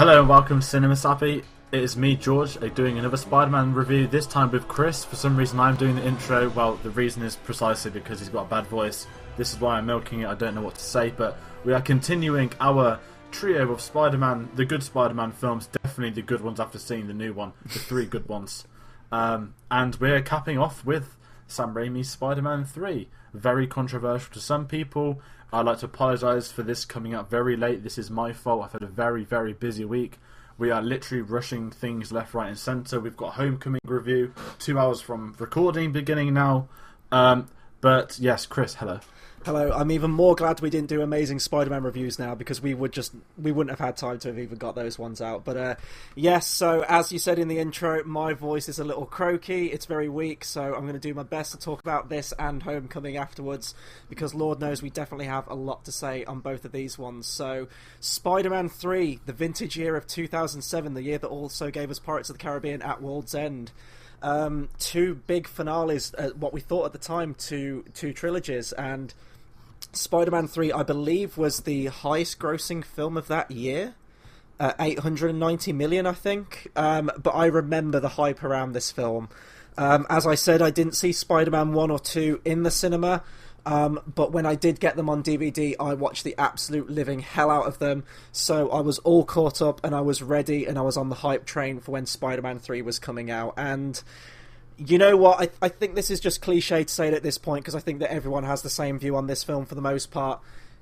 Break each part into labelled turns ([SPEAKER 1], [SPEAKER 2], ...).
[SPEAKER 1] Hello and welcome to Cinema Sappy. It is me, George, doing another Spider-Man review, this time with Chris. For some reason I'm doing the intro. Well, the reason is precisely because he's got a bad voice. This is why I'm milking it, I don't know what to say, but we are continuing our trio of Spider-Man, the good Spider-Man films, definitely the good ones after seeing the new one, the three good ones. And we're capping off with Sam Raimi's Spider-Man 3. Very controversial to some people. I'd like to apologise for this coming up very late. This is my fault. I've had a very, very busy week. We are literally rushing things left, right and centre. We've got Homecoming review, 2 hours from recording beginning now. But yes, Chris, hello.
[SPEAKER 2] Hello, I'm even more glad we didn't do Amazing Spider-Man reviews now, because we wouldn't have had time to have even got those ones out. But yes, so as you said in the intro, my voice is a little croaky, it's very weak, so I'm going to do my best to talk about this and Homecoming afterwards, because Lord knows we definitely have a lot to say on both of these ones. So, Spider-Man 3, the vintage year of 2007, the year that also gave us Pirates of the Caribbean at World's End. Two big finales, what we thought at the time, two trilogies, and Spider-Man 3, I believe, was the highest grossing film of that year. 890 million, I think. But I remember the hype around this film. As I said, I didn't see Spider-Man 1 or 2 in the cinema. But when I did get them on DVD, I watched the absolute living hell out of them. So I was all caught up and I was ready and I was on the hype train for when Spider-Man 3 was coming out. And you know what? I think this is just cliche to say it at this point, because I think that everyone has the same view on this film for the most part.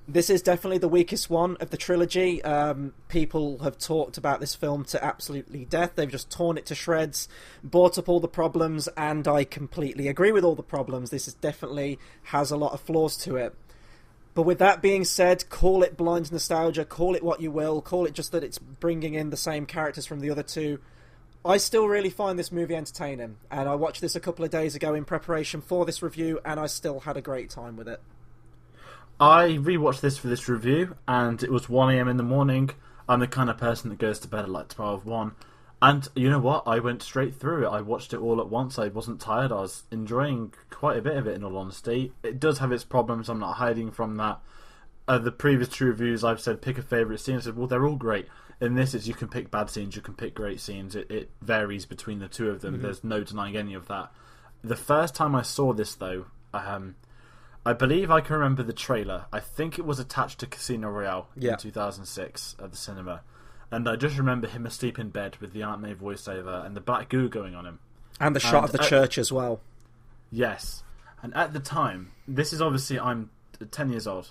[SPEAKER 2] This is definitely the weakest one of the trilogy. People have talked about this film to absolutely death. They've just torn it to shreds, brought up all the problems, and I completely agree with all the problems. This is definitely has a lot of flaws to it. But with that being said, call it blind nostalgia, call it what you will, call it just that it's bringing in the same characters from the other two. I still really find this movie entertaining, and I watched this a couple of days ago in preparation for this review, and I still had a great time with it.
[SPEAKER 1] I rewatched this for this review, and it was 1 a.m. in the morning. I'm the kind of person that goes to bed at like 12, 1. And you know what? I went straight through it. I watched it all at once. I wasn't tired. I was enjoying quite a bit of it, in all honesty. It does have its problems. I'm not hiding from that. The previous two reviews, I've said pick a favourite scene. I said, well, they're all great. In this, is you can pick bad scenes, you can pick great scenes. It varies between the two of them. Mm-hmm. There's no denying any of that. The first time I saw this, though, I believe I can remember the trailer. I think it was attached to Casino Royale in 2006 at the cinema. And I just remember him asleep in bed with the Aunt May voiceover and the black goo going on him.
[SPEAKER 2] And the shot of the church as well.
[SPEAKER 1] Yes. And at the time, this is obviously, I'm 10 years old.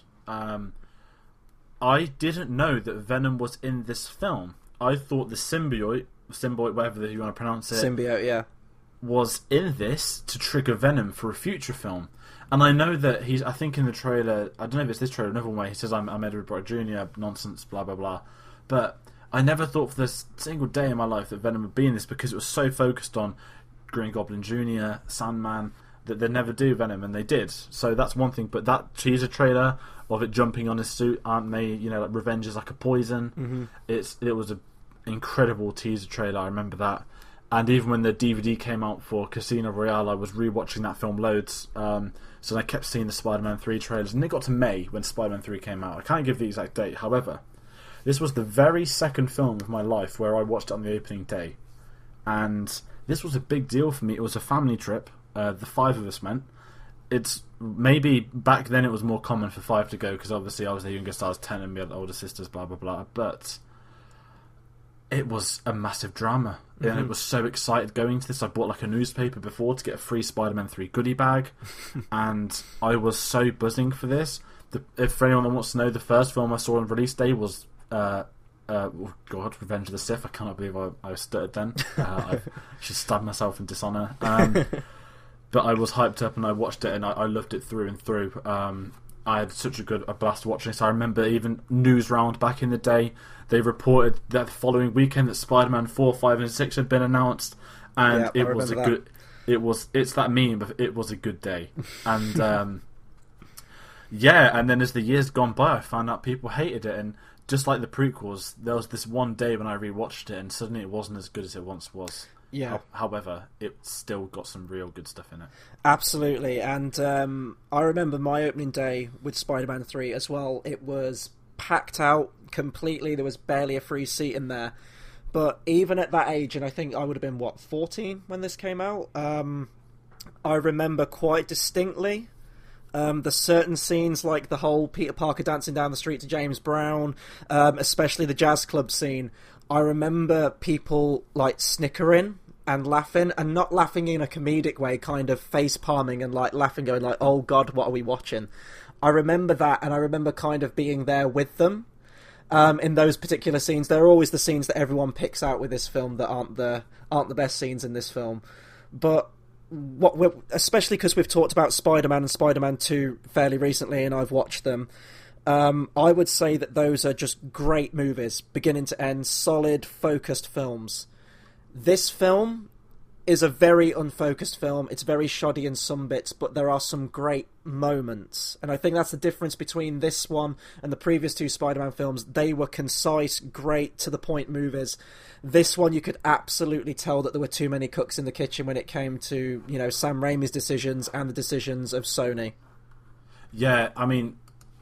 [SPEAKER 1] I didn't know that Venom was in this film. I thought the symbiote, whatever you want to pronounce it,
[SPEAKER 2] symbiote, yeah,
[SPEAKER 1] was in this to trigger Venom for a future film. And I know that I think in the trailer, I don't know if it's this trailer, another way, he says, I'm Edward Brooke Jr., nonsense, blah, blah, blah. But I never thought for this single day in my life that Venom would be in this, because it was so focused on Green Goblin Jr., Sandman, that they'd never do Venom, and they did. So that's one thing. But that teaser trailer of it jumping on his suit, Aunt May, like revenge is like a poison. Mm-hmm. It was an incredible teaser trailer. I remember that. And even when the DVD came out for Casino Royale, I was rewatching that film loads. So I kept seeing the Spider-Man 3 trailers, and it got to May when Spider-Man 3 came out. I can't give the exact date. However, this was the very second film of my life where I watched it on the opening day, and this was a big deal for me. It was a family trip. The 5 of us went. It's maybe back then it was more common for 5 to go, because obviously I was the youngest, I was 10 and we had older sisters, blah blah blah. But it was a massive drama, and it was so excited going to this. I bought like a newspaper before to get a free Spider-Man 3 goodie bag, and I was so buzzing for this. If for anyone that wants to know, the first film I saw on release day was Revenge of the Sith. I cannot believe I stuttered then. I should stab myself in dishonour. But I was hyped up and I watched it, and I loved it through and through. I had such a blast watching this. I remember even news round back in the day, they reported that the following weekend that Spider-Man 4, 5 and 6 had been announced, and it was a good. It's that meme, but it was a good day. And and then as the years gone by, I found out people hated it, and just like the prequels, there was this one day when I rewatched it, and suddenly it wasn't as good as it once was.
[SPEAKER 2] Yeah.
[SPEAKER 1] However, it still got some real good stuff in it.
[SPEAKER 2] Absolutely, and I remember my opening day with Spider-Man 3 as well. It was packed out completely. There was barely a free seat in there. But even at that age, and I think I would have been, 14 when this came out, I remember quite distinctly the certain scenes, like the whole Peter Parker dancing down the street to James Brown, especially the jazz club scene. I remember people like snickering and laughing, and not laughing in a comedic way, kind of face palming and like laughing, going like, "Oh God, what are we watching?" I remember that, and I remember kind of being there with them. In those particular scenes, there are always the scenes that everyone picks out with this film that aren't the best scenes in this film. But especially because we've talked about Spider-Man and Spider-Man 2 fairly recently, and I've watched them, I would say that those are just great movies, beginning to end, solid, focused films. This film is a very unfocused film. It's very shoddy in some bits, but there are some great moments. And I think that's the difference between this one and the previous two Spider-Man films. They were concise, great, to-the-point movies. This one, you could absolutely tell that there were too many cooks in the kitchen when it came to, Sam Raimi's decisions and the decisions of Sony.
[SPEAKER 1] Yeah, I mean,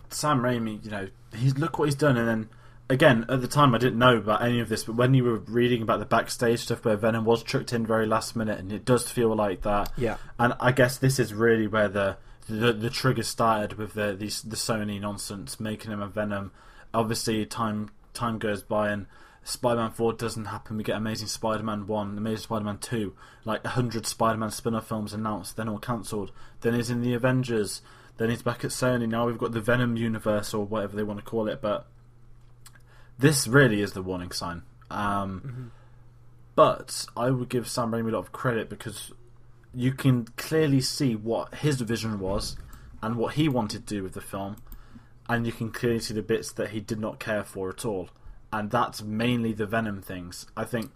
[SPEAKER 1] Sam Raimi, look what he's done, and then again, at the time I didn't know about any of this, but when you were reading about the backstage stuff where Venom was chucked in very last minute, and it does feel like that.
[SPEAKER 2] Yeah.
[SPEAKER 1] And I guess this is really where the trigger started with the Sony nonsense, making him a Venom. Obviously, time goes by, and Spider-Man 4 doesn't happen. We get Amazing Spider-Man 1, Amazing Spider-Man 2, like 100 Spider-Man spin-off films announced, then all cancelled. Then he's in the Avengers, then he's back at Sony. Now we've got the Venom universe, or whatever they want to call it, but this really is the warning sign. But I would give Sam Raimi a lot of credit, because you can clearly see what his vision was and what he wanted to do with the film, and you can clearly see the bits that he did not care for at all. And that's mainly the Venom things. I think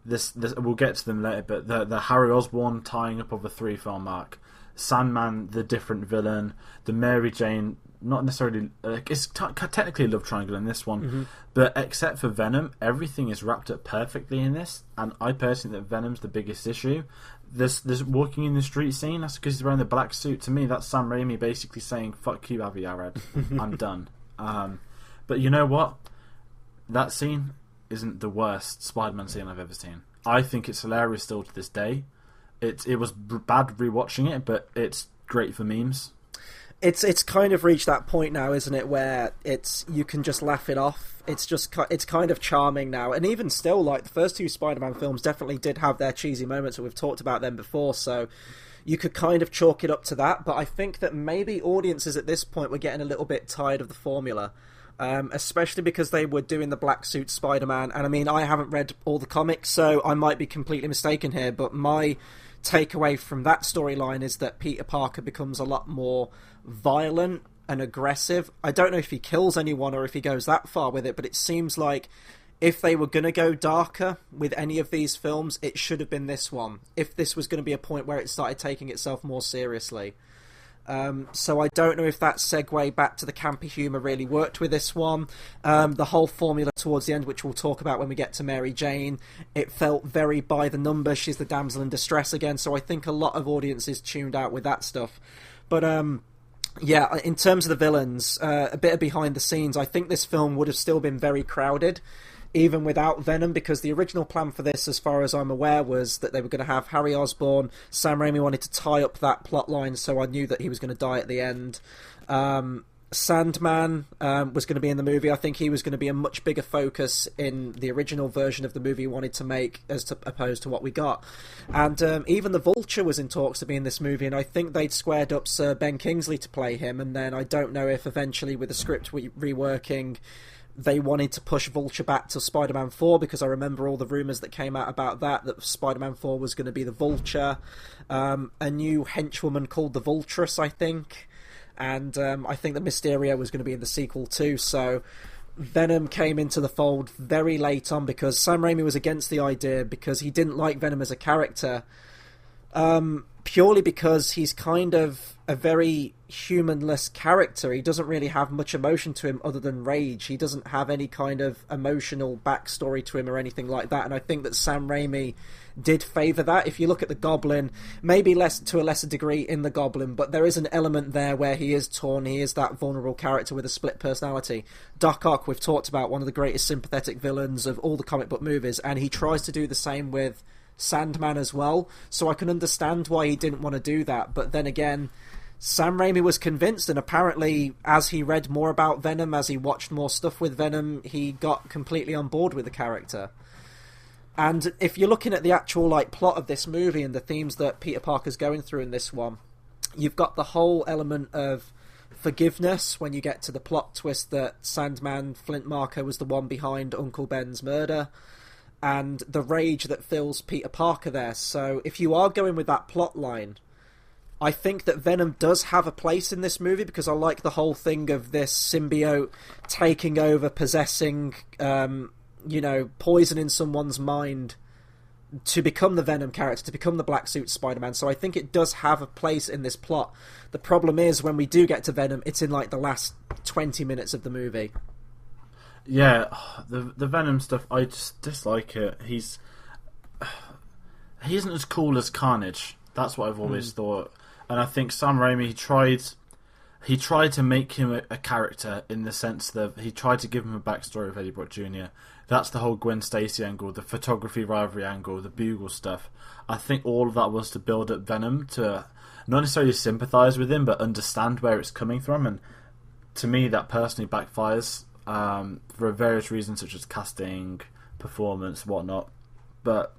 [SPEAKER 1] this we'll get to them later, but the Harry Osborn tying up of a 3-film arc, Sandman, the different villain, the Mary Jane, not necessarily, it's technically a love triangle in this one, but except for Venom, everything is wrapped up perfectly in this, and I personally think that Venom's the biggest issue. This walking in the street scene, that's because he's wearing the black suit. To me, that's Sam Raimi basically saying, "Fuck you, Avi Arad, I'm done." But you know what? That scene isn't the worst Spider-Man scene I've ever seen. I think it's hilarious still to this day. It was bad rewatching it, but it's great for memes.
[SPEAKER 2] It's kind of reached that point now, isn't it, where you can just laugh it off. It's kind of charming now, and even still, like the first two Spider-Man films definitely did have their cheesy moments, and we've talked about them before. So you could kind of chalk it up to that. But I think that maybe audiences at this point were getting a little bit tired of the formula. Especially because they were doing the black suit Spider-Man, and I mean, I haven't read all the comics, so I might be completely mistaken here, but my takeaway from that storyline is that Peter Parker becomes a lot more violent and aggressive. I don't know if he kills anyone or if he goes that far with it, but it seems like if they were going to go darker with any of these films, it should have been this one, if this was going to be a point where it started taking itself more seriously. So I don't know if that segue back to the campy humour really worked with this one. The whole formula towards the end, which we'll talk about when we get to Mary Jane, it felt very by the numbers. She's the damsel in distress again, so I think a lot of audiences tuned out with that stuff. But yeah, in terms of the villains, a bit of behind the scenes, I think this film would have still been very crowded, even without Venom, because the original plan for this, as far as I'm aware, was that they were going to have Harry Osborn. Sam Raimi wanted to tie up that plot line, so I knew that he was going to die at the end. Sandman was going to be in the movie. I think he was going to be a much bigger focus in the original version of the movie he wanted to make, opposed to what we got. And even the Vulture was in talks to be in this movie, and I think they'd squared up Sir Ben Kingsley to play him, and then I don't know if eventually with the script reworking they wanted to push Vulture back to Spider-Man 4, because I remember all the rumours that came out about that Spider-Man 4 was going to be the Vulture. A new henchwoman called the Vultress, I think. And I think that Mysterio was going to be in the sequel too. So Venom came into the fold very late on, because Sam Raimi was against the idea, because he didn't like Venom as a character. purely because he's kind of a very humanless character. He doesn't really have much emotion to him other than rage. He doesn't have any kind of emotional backstory to him or anything like that, and I think that Sam Raimi did favour that. If you look at the Goblin, maybe less to a lesser degree in the Goblin, but there is an element there where he is torn. He is that vulnerable character with a split personality. Doc Ock, we've talked about, one of the greatest sympathetic villains of all the comic book movies, and he tries to do the same with Sandman as well, so I can understand why he didn't want to do that. But then again, Sam Raimi was convinced, and apparently as he read more about Venom, as he watched more stuff with Venom, he got completely on board with the character. And if you're looking at the actual plot of this movie and the themes that Peter Parker's going through in this one, you've got the whole element of forgiveness when you get to the plot twist that Sandman Flint Marko was the one behind Uncle Ben's murder, and the rage that fills Peter Parker there. So if you are going with that plot line, I think that Venom does have a place in this movie, because I like the whole thing of this symbiote taking over, possessing, poisoning someone's mind to become the Venom character, to become the Black Suit Spider-Man. So I think it does have a place in this plot. The problem is, when we do get to Venom, it's in the last 20 minutes of the movie.
[SPEAKER 1] Yeah, the Venom stuff, I just dislike it. He isn't as cool as Carnage. That's what I've always thought. And I think Sam Raimi, he tried to make him a character, in the sense that he tried to give him a backstory of Eddie Brock Jr. That's the whole Gwen Stacy angle, the photography rivalry angle, the Bugle stuff. I think all of that was to build up Venom, to not necessarily sympathise with him, but understand where it's coming from. And to me, that personally backfires for various reasons, such as casting, performance, whatnot. But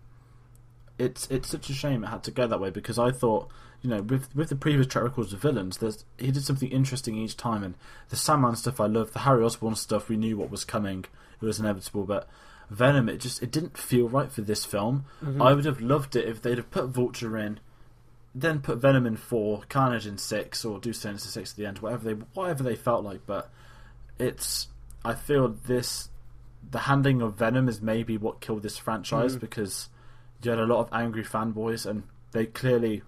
[SPEAKER 1] it's such a shame it had to go that way, because I thought, with the previous track records of villains, he did something interesting each time. And the Sandman stuff I loved, the Harry Osborn stuff, we knew what was coming, it was inevitable. But Venom, it didn't feel right for this film. I would have loved it if they'd have put Vulture in, then put Venom in 4, Carnage in 6, or do Sinister 6 at the end, whatever they felt like. But I feel the handing of Venom is maybe what killed this franchise, because you had a lot of angry fanboys, and they clearly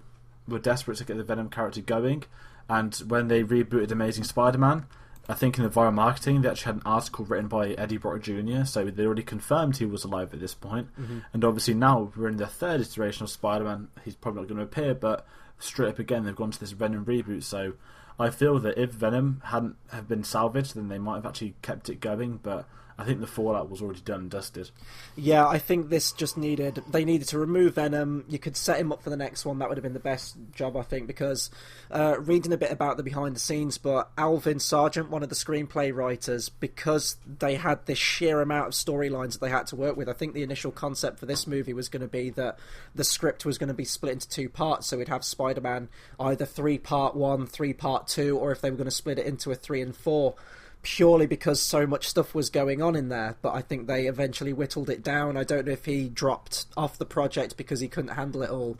[SPEAKER 1] were desperate to get the Venom character going. And when they rebooted Amazing Spider-Man, I think in the viral marketing, they actually had an article written by Eddie Brock Jr., so they already confirmed he was alive at this point. And obviously now we're in the 3rd iteration of Spider-Man. He's probably not going to appear, but straight up again, they've gone to this Venom reboot. So I feel that if Venom hadn't have been salvaged, then they might have actually kept it going, but I think the fallout was already done and dusted. Yeah,
[SPEAKER 2] I think this just they needed to remove Venom. You could set him up for the next one. That would have been the best job, I think, because reading a bit about the behind the scenes, but Alvin Sargent, one of the screenplay writers, because they had this sheer amount of storylines that they had to work with, I think the initial concept for this movie was going to be that the script was going to be split into 2 parts, so we'd have Spider-Man either 3-part 1, 3-part 2, or if they were going to split it into a 3 and 4, purely because so much stuff was going on in there. But I think they eventually whittled it down. I don't know if he dropped off the project because he couldn't handle it all.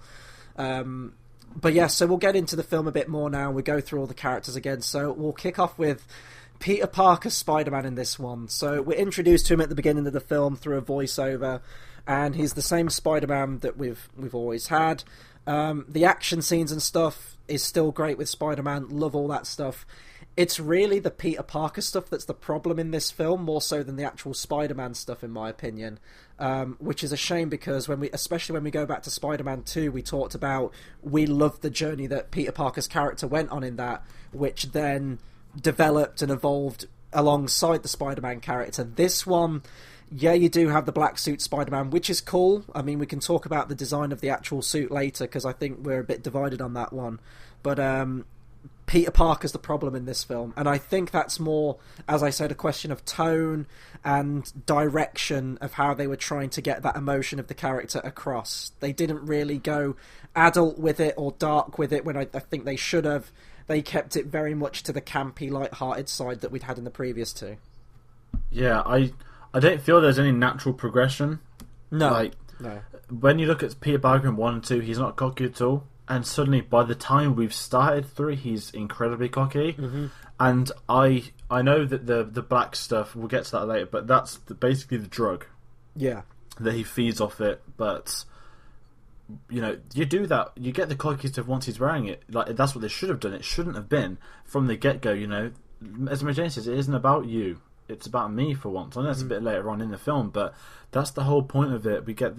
[SPEAKER 2] But yeah, so we'll get into the film a bit more now. We go through all the characters again. So we'll kick off with Peter Parker Spider-Man in this one. So we're introduced to him at the beginning of the film through a voiceover, and he's the same Spider-Man that we've always had. The action scenes and stuff is still great with Spider-Man. Love all that stuff. It's really the Peter Parker stuff that's the problem in this film, more so than the actual Spider-Man stuff, in my opinion. Which is a shame, because especially when we go back to Spider-Man 2, we talked about, we loved the journey that Peter Parker's character went on in that, which then developed and evolved alongside the Spider-Man character. This one, yeah, you do have the black suit Spider-Man, which is cool. I mean, we can talk about the design of the actual suit later, because I think we're a bit divided on that one. But Peter Parker's the problem in this film, and I think that's more, as I said, a question of tone and direction of how they were trying to get that emotion of the character across. They didn't really go adult with it or dark with it when I think they should have. They kept it very much to the campy, light-hearted side that we'd had in the previous 2.
[SPEAKER 1] Yeah, I don't feel there's any natural progression.
[SPEAKER 2] No.
[SPEAKER 1] When you look at Peter Parker in 1 and 2, he's not cocky at all. And suddenly, by the time we've started 3, he's incredibly cocky. And I know that the black stuff, we'll get to that later, but that's basically the drug.
[SPEAKER 2] Yeah.
[SPEAKER 1] That he feeds off it. But you do that. You get the cocky stuff once he's wearing it. Like that's what they should have done. It shouldn't have been from the get go. As Mary Jane says, it isn't about you. It's about me for once. I know it's a bit later on in the film, but that's the whole point of it. We get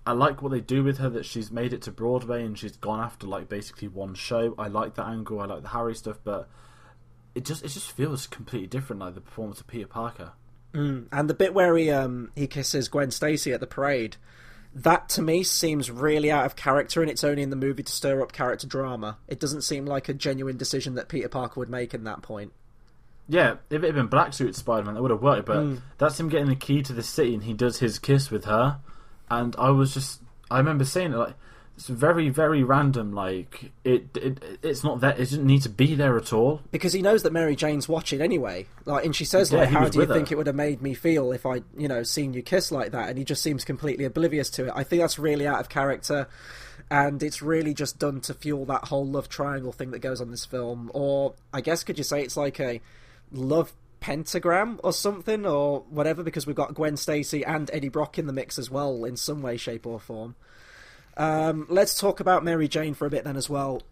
[SPEAKER 1] I like what they do with her, that she's made it to Broadway and she's gone after like basically one show. I like that angle. I like the Harry stuff, but it just feels completely different, like the performance of Peter Parker.
[SPEAKER 2] And the bit where he kisses Gwen Stacy at the parade, that to me seems really out of character, and it's only in the movie to stir up character drama. It doesn't seem like a genuine decision that Peter Parker would make in that point.
[SPEAKER 1] Yeah, if it had been Black Suit Spider-Man, that would have worked, but that's him getting the key to the city and he does his kiss with her. And I remember saying it, like, it's very, very random. Like, it's not that, it doesn't need to be there at all.
[SPEAKER 2] Because he knows that Mary Jane's watching anyway. Like, and she says, like, how do you think it would have made me feel if I'd, seen you kiss like that? And he just seems completely oblivious to it. I think that's really out of character. And it's really just done to fuel that whole love triangle thing that goes on in this film. Or, I guess, could you say it's like a love pentagram or something, or whatever, because we've got Gwen Stacy and Eddie Brock in the mix as well, in some way, shape or form. Let's talk about Mary Jane for a bit then as well.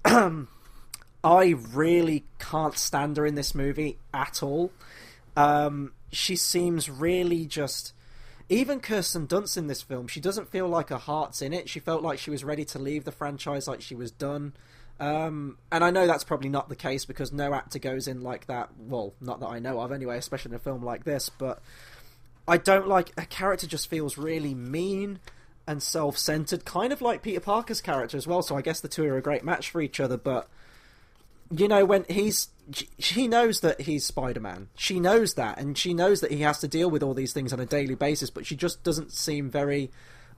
[SPEAKER 2] I really can't stand her in this movie at all. She seems really just... Even Kirsten Dunst in this film, she doesn't feel like her heart's in it. She felt like she was ready to leave the franchise, like she was done. And I know that's probably not the case because no actor goes in like that. Well, not that I know of anyway, especially in a film like this. But I don't like... A character just feels really mean and self-centered, kind of like Peter Parker's character as well. So I guess the two are a great match for each other. But, when she knows that he's Spider-Man. She knows that, and she knows that he has to deal with all these things on a daily basis, but she just doesn't seem very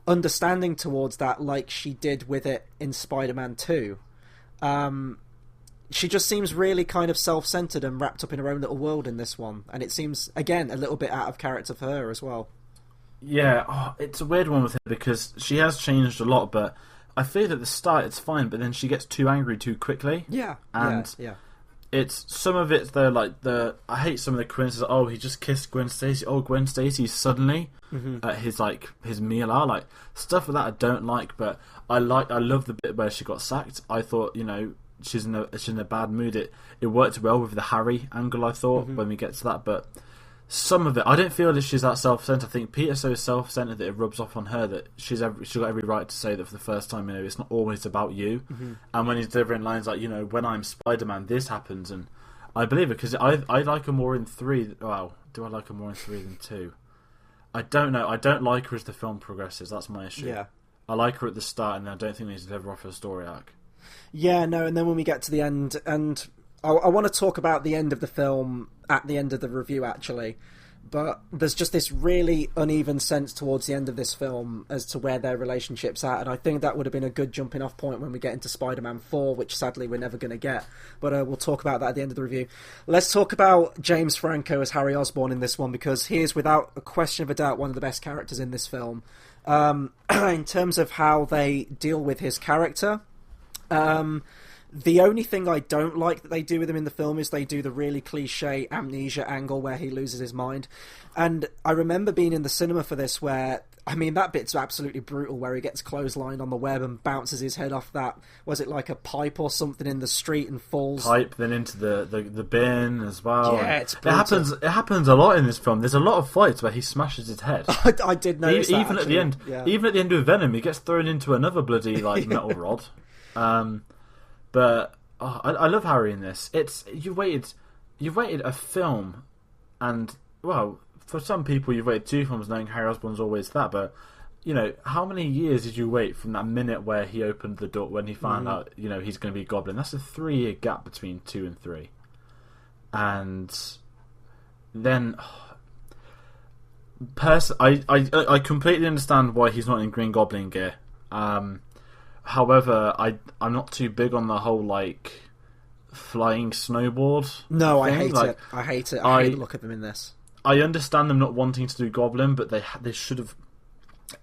[SPEAKER 2] understanding towards that like she did with it in Spider-Man 2. She just seems really kind of self-centered and wrapped up in her own little world in this one, and it seems, again, a little bit out of character for her as well.
[SPEAKER 1] Yeah, it's a weird one with her because she has changed a lot, but I feel at the start it's fine, but then she gets too angry too quickly.
[SPEAKER 2] Yeah,
[SPEAKER 1] and
[SPEAKER 2] yeah.
[SPEAKER 1] It's some of it's though, like I hate some of the coincidences. Oh, he just kissed Gwen Stacy. Oh, Gwen Stacy suddenly at his meal hour, like stuff like that. I don't like, but I love the bit where she got sacked. I thought, she's in a bad mood. It worked well with the Harry angle, I thought, when we get to that, but some of it, I don't feel that she's that self-centered. I think Peter's so self-centered that it rubs off on her that she's got every right to say that for the first time, it's not always about you. And when he's delivering lines like, when I'm Spider-Man, this happens, and I believe it because I like her more in 3. Wow, do I like her more in 3 than 2? I don't know. I don't like her as the film progresses. That's my issue.
[SPEAKER 2] Yeah.
[SPEAKER 1] I like her at the start, and I don't think they deliver off her story arc.
[SPEAKER 2] Yeah, no, and then when we get to the end, and I want to talk about the end of the film at the end of the review, actually. But there's just this really uneven sense towards the end of this film as to where their relationship's at, and I think that would have been a good jumping off point when we get into Spider-Man 4, which sadly we're never going to get. But we'll talk about that at the end of the review. Let's talk about James Franco as Harry Osborn in this one, because he is without a question of a doubt one of the best characters in this film. In terms of how they deal with his character... The only thing I don't like that they do with him in the film is they do the really cliche amnesia angle where he loses his mind. And I remember being in the cinema for this where, that bit's absolutely brutal, where he gets clotheslined on the web and bounces his head off that, was it like a pipe or something in the street and falls...
[SPEAKER 1] Pipe, then into the bin as well.
[SPEAKER 2] Yeah, it's brutal.
[SPEAKER 1] It happens a lot in this film. There's a lot of fights where he smashes his head.
[SPEAKER 2] I did notice that,
[SPEAKER 1] even at the end. Yeah. Even at the end of Venom, he gets thrown into another bloody metal rod. But I love Harry in this. You've waited a film, and well, for some people you've waited 2 films knowing Harry Osborn's always that. But how many years did you wait from that minute where he opened the door when he found out he's going to be a Goblin? That's a 3-year gap between 2 and 3, and then. I completely understand why he's not in Green Goblin gear. However, I'm not too big on the whole flying snowboard.
[SPEAKER 2] No,
[SPEAKER 1] thing.
[SPEAKER 2] I hate it. I hate it. I hate the look of him in this.
[SPEAKER 1] I understand them not wanting to do Goblin, but they should have.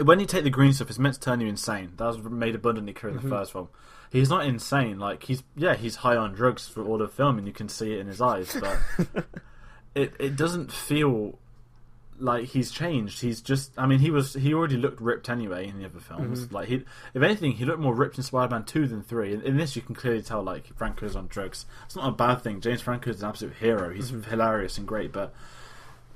[SPEAKER 1] When you take the green stuff, it's meant to turn you insane. That was made abundantly clear in the first film. He's not insane. He's high on drugs for all the film, and you can see it in his eyes. But it doesn't feel like he's changed. He's just, I mean, he already looked ripped anyway in the other films. Like if anything, he looked more ripped in Spider-Man 2 than 3. In this, you can clearly tell like Franco's on drugs. It's not a bad thing. James Franco is an absolute hero. He's hilarious and great, but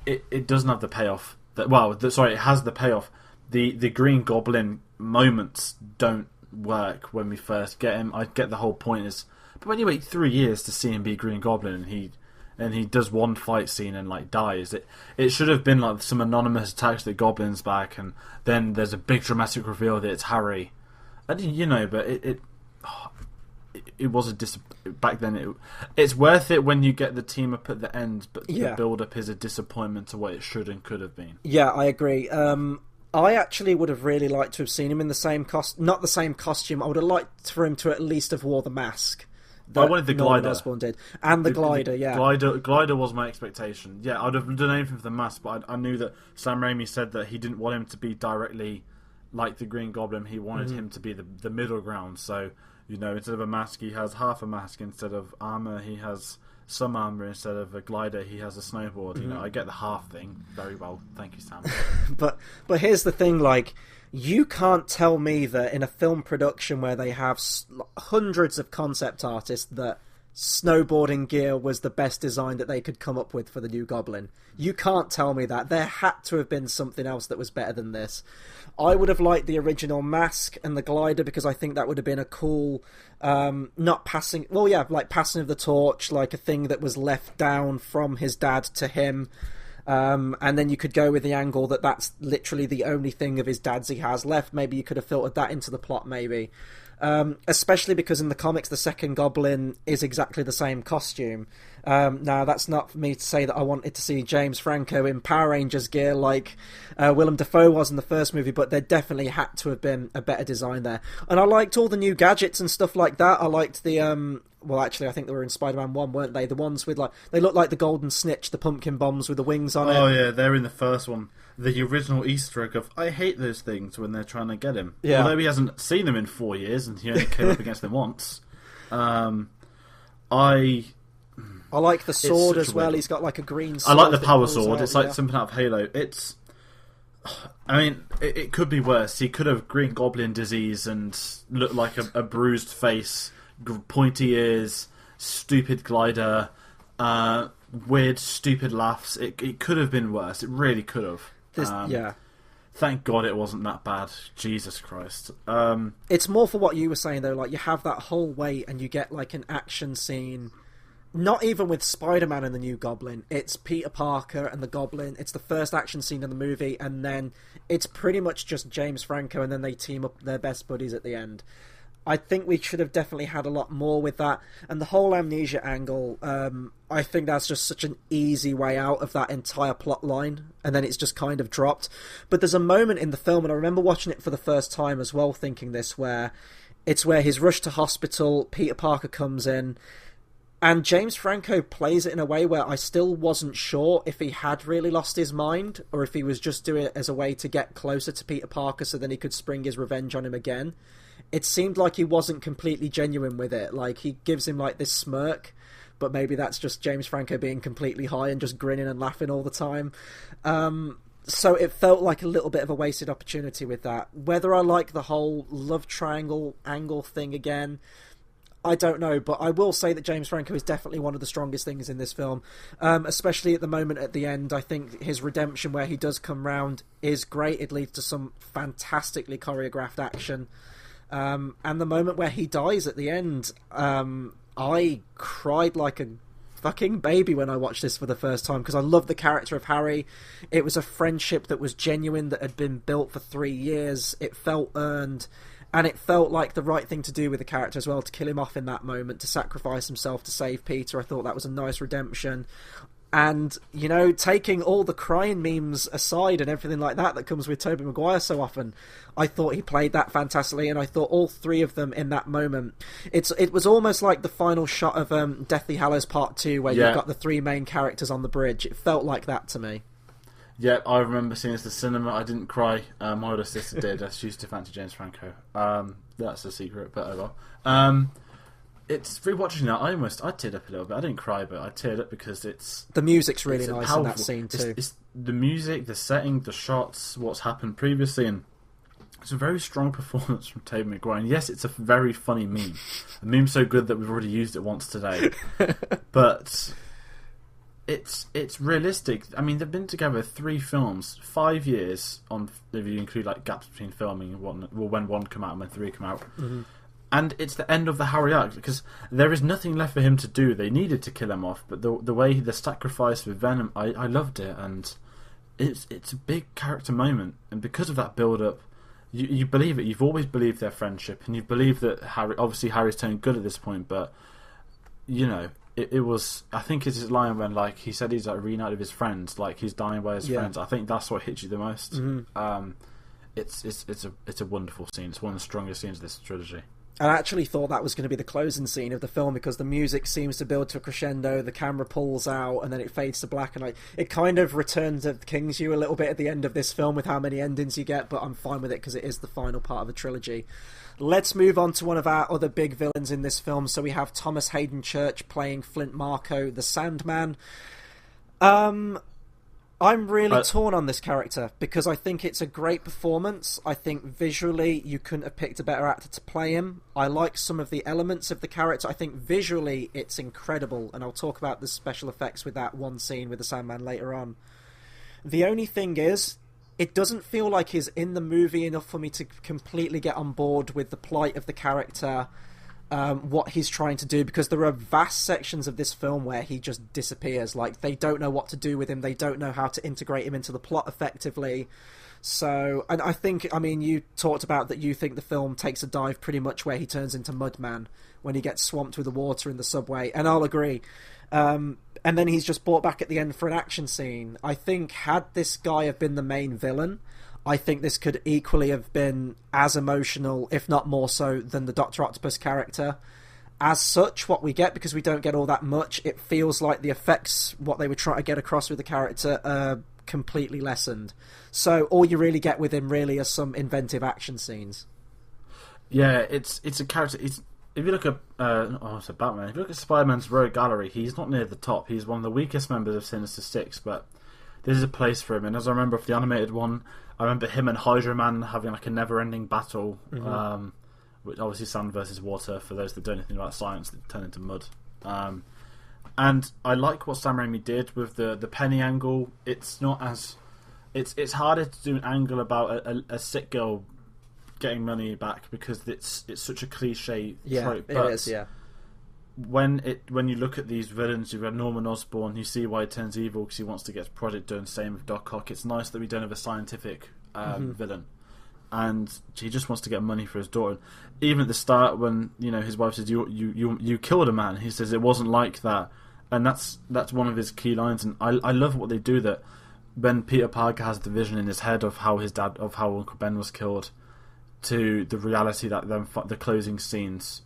[SPEAKER 1] it doesn't have the payoff. It has the payoff. The Green Goblin moments don't work when we first get him. I get the whole point is, but when you wait 3 years to see him be Green Goblin and he does one fight scene and like dies, it should have been like some anonymous attacks the Goblin's back, and then there's a big dramatic reveal that it's Harry. But it was back then. It's worth it when you get the team up at the end, but the build up is a disappointment to what it should and could have been.
[SPEAKER 2] Yeah, I agree. I actually would have really liked to have seen him in the same not the same costume. I would have liked for him to at least have wore the mask.
[SPEAKER 1] I wanted the glider.
[SPEAKER 2] Osborn did. And the glider, yeah.
[SPEAKER 1] Glider was my expectation. Yeah, I'd have done anything for the mask, but I knew that Sam Raimi said that he didn't want him to be directly like the Green Goblin. He wanted him to be the middle ground. So, instead of a mask, he has half a mask. Instead of armor, he has some armor. Instead of a glider, he has a snowboard. I get the half thing very well. Thank you, Sam.
[SPEAKER 2] But here's the thing, like, you can't tell me that in a film production where they have hundreds of concept artists that snowboarding gear was the best design that they could come up with for the new Goblin. You can't tell me that. There had to have been something else that was better than this. I would have liked the original mask and the glider because I think that would have been a cool, passing of the torch, like a thing that was left down from his dad to him. And then you could go with the angle that's literally the only thing of his dad's he has left. Maybe you could have filtered that into the plot, maybe. Especially because in the comics, the second Goblin is exactly the same costume. Now, that's not for me to say that I wanted to see James Franco in Power Rangers gear like Willem Dafoe was in the first movie, but there definitely had to have been a better design there. And I liked all the new gadgets and stuff like that. I liked the... I think they were in Spider-Man 1, weren't they? The ones with, like... They looked like the Golden Snitch, the pumpkin bombs with the wings on it.
[SPEAKER 1] Oh, yeah, they're in the first one. The original Easter egg of, I hate those things when they're trying to get him.
[SPEAKER 2] Yeah.
[SPEAKER 1] Although he hasn't seen them in 4 years, and he only came up against them once. I
[SPEAKER 2] like the sword as well. He's got, like, a green
[SPEAKER 1] sword. I like the power sword. It's like something out of Halo. It could be worse. He could have Green Goblin disease and look like a bruised face, pointy ears, stupid glider, weird, stupid laughs. It could have been worse. It really could have. Thank God it wasn't that bad. Jesus Christ.
[SPEAKER 2] It's more for what you were saying, though. Like, you have that whole wait and you get, like, an action scene. Not even with Spider-Man and the new Goblin. It's Peter Parker and the Goblin. It's the first action scene in the movie, and then it's pretty much just James Franco, and then they team up their best buddies at the end. I think we should have definitely had a lot more with that. And the whole amnesia angle, I think that's just such an easy way out of that entire plot line, and then it's just kind of dropped. But there's a moment in the film, and I remember watching it for the first time as well, thinking this, where he's rushed to hospital, Peter Parker comes in, and James Franco plays it in a way where I still wasn't sure if he had really lost his mind or if he was just doing it as a way to get closer to Peter Parker so then he could spring his revenge on him again. It seemed like he wasn't completely genuine with it. Like, he gives him, like, this smirk, but maybe that's just James Franco being completely high and just grinning and laughing all the time. So it felt like a little bit of a wasted opportunity with that. Whether I like the whole love triangle angle thing again, I don't know, but I will say that James Franco is definitely one of the strongest things in this film, especially at the moment at the end. I think his redemption, where he does come round, is great. It leads to some fantastically choreographed action. And the moment where he dies at the end, I cried like a fucking baby when I watched this for the first time, because I love the character of Harry. It was a friendship that was genuine, that had been built for 3 years. It felt earned. And it felt like the right thing to do with the character as well, to kill him off in that moment, to sacrifice himself to save Peter. I thought that was a nice redemption. And, taking all the crying memes aside and everything like that comes with Tobey Maguire so often, I thought he played that fantastically, and I thought all three of them in that moment, it was almost like the final shot of Deathly Hallows Part 2, where you've got the three main characters on the bridge. It felt like that to me.
[SPEAKER 1] Yeah, I remember seeing this at the cinema. I didn't cry. My older sister did. She used to fancy James Franco. That's a secret, but oh well. It's rewatching that. I teared up a little bit. I didn't cry, but I teared up because it's
[SPEAKER 2] the music's really nice in that scene too.
[SPEAKER 1] the music, the setting, the shots, what's happened previously, and it's a very strong performance from Tobey Maguire. And yes, it's a very funny meme. A meme so good that we've already used it once today. But it's realistic. I mean, they've been together 3 films, 5 years on if you include like gaps between filming and when one come out and when 3 come out. Mm-hmm. And it's the end of the Harry arc because there is nothing left for him to do. They needed to kill him off, but the way the sacrifice with Venom, I loved it, and it's a big character moment. And because of that build up, you believe it. You've always believed their friendship, and you believe that Harry's turning good at this point. But it was. I think it's his line when like he said he's like reunited with his friends, like he's dying by his friends. I think that's what hits you the most. Mm-hmm. It's a wonderful scene. It's one of the strongest scenes of this trilogy.
[SPEAKER 2] I actually thought that was going to be the closing scene of the film because the music seems to build to a crescendo, the camera pulls out, and then it fades to black, and it kind of returns to King's You a little bit at the end of this film with how many endings you get, but I'm fine with it because it is the final part of the trilogy. Let's move on to one of our other big villains in this film. So we have Thomas Hayden Church playing Flint Marko, the Sandman. I'm really torn on this character because I think it's a great performance. I think visually you couldn't have picked a better actor to play him. I like some of the elements of the character. I think visually it's incredible, and I'll talk about the special effects with that one scene with the Sandman later on. The only thing is, it doesn't feel like he's in the movie enough for me to completely get on board with the plight of the character, what he's trying to do, because there are vast sections of this film where he just disappears. Like, they don't know what to do with him, they don't know how to integrate him into the plot effectively. So, and I think, I mean, you talked about that you think the film takes a dive pretty much where he turns into Mudman when he gets swamped with the water in the subway, and I'll agree. And then he's just brought back at the end for an action scene. I think had this guy have been the main villain, I think this could equally have been as emotional, if not more so, than the Dr. Octopus character. As such, what we get, because we don't get all that much, it feels like the effects, what they were trying to get across with the character, are completely lessened. So all you really get with him really are some inventive action scenes.
[SPEAKER 1] Yeah, it's a character. If you look at Batman, if you look at Spider-Man's rogue gallery, he's not near the top. He's one of the weakest members of Sinister Six, but there's a place for him. And as I remember for the animated one, I remember him and Hydra Man having like a never-ending battle, which obviously sand versus water. For those that don't know anything about science, that turn into mud. And I like what Sam Raimi did with the penny angle. It's not as it's harder to do an angle about a sick girl getting money back because it's such a cliche trope.
[SPEAKER 2] But it is, yeah.
[SPEAKER 1] When you look at these villains, you've got Norman Osborn, you see why he turns evil because he wants to get his project done. Same with Doc Ock. It's nice that we don't have a scientific villain, and he just wants to get money for his daughter. Even at the start, when his wife says you killed a man, he says it wasn't like that, and that's one of his key lines. And I love what they do, that when Peter Parker has the vision in his head of how Uncle Ben was killed, to the reality that the closing scenes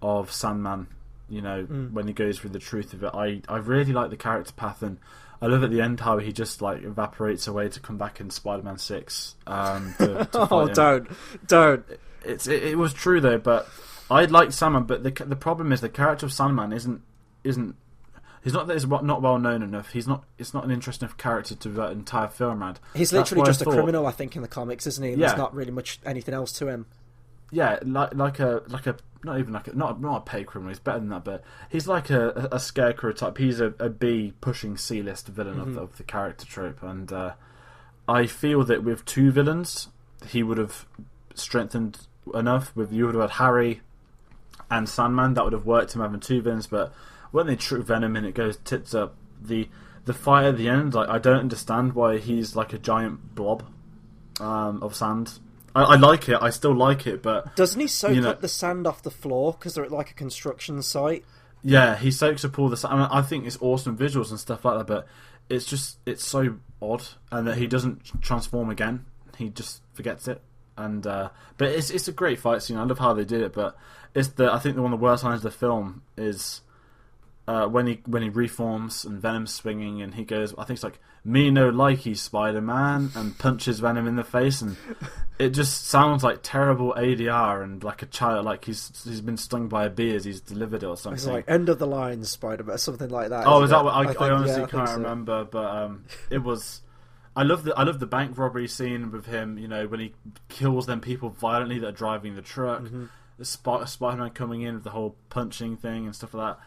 [SPEAKER 1] of Sandman. When he goes through the truth of it, I really like the character path, and I love at the end how he just like evaporates away to come back in Spider-Man 6. To
[SPEAKER 2] oh, don't!
[SPEAKER 1] It was true though, but I like Sandman. But the problem is the character of Sandman isn't. He's not that he's not well known enough. It's not an interesting enough character to devote an entire film around.
[SPEAKER 2] He's literally just a criminal, I think, in the comics, isn't he? There's not really much anything else to him.
[SPEAKER 1] Yeah, like a not even like not a paid criminal. He's better than that, but he's like a scarecrow type. He's a B pushing C-list villain of the character trope, and I feel that with 2 villains, he would have strengthened enough. You would have had Harry and Sandman, that would have worked him having 2 villains. But when they trick Venom and it goes tits up, the fight at the end, like I don't understand why he's like a giant blob of sand. I like it. I still like it, but
[SPEAKER 2] doesn't he soak up the sand off the floor because they're at like a construction site?
[SPEAKER 1] Yeah, he soaks up all the sand. I think it's awesome visuals and stuff like that, but it's so odd, and that he doesn't transform again. He just forgets it, and but it's a great fight scene. I love how they did it, but I think one of the worst lines of the film is when he reforms and Venom's swinging and he goes, I think it's like, "Me no likey Spider-Man," and punches Venom in the face, and it just sounds like terrible ADR and like a child, like he's been stung by a bee as he's delivered it or something.
[SPEAKER 2] It's like end of the line Spider-Man, something like that.
[SPEAKER 1] Oh, is that what I honestly can't remember, but it was I love the bank robbery scene with him. You know, when he kills them people violently that are driving the truck.
[SPEAKER 2] Mm-hmm.
[SPEAKER 1] The Spider-Man coming in with the whole punching thing and stuff like that.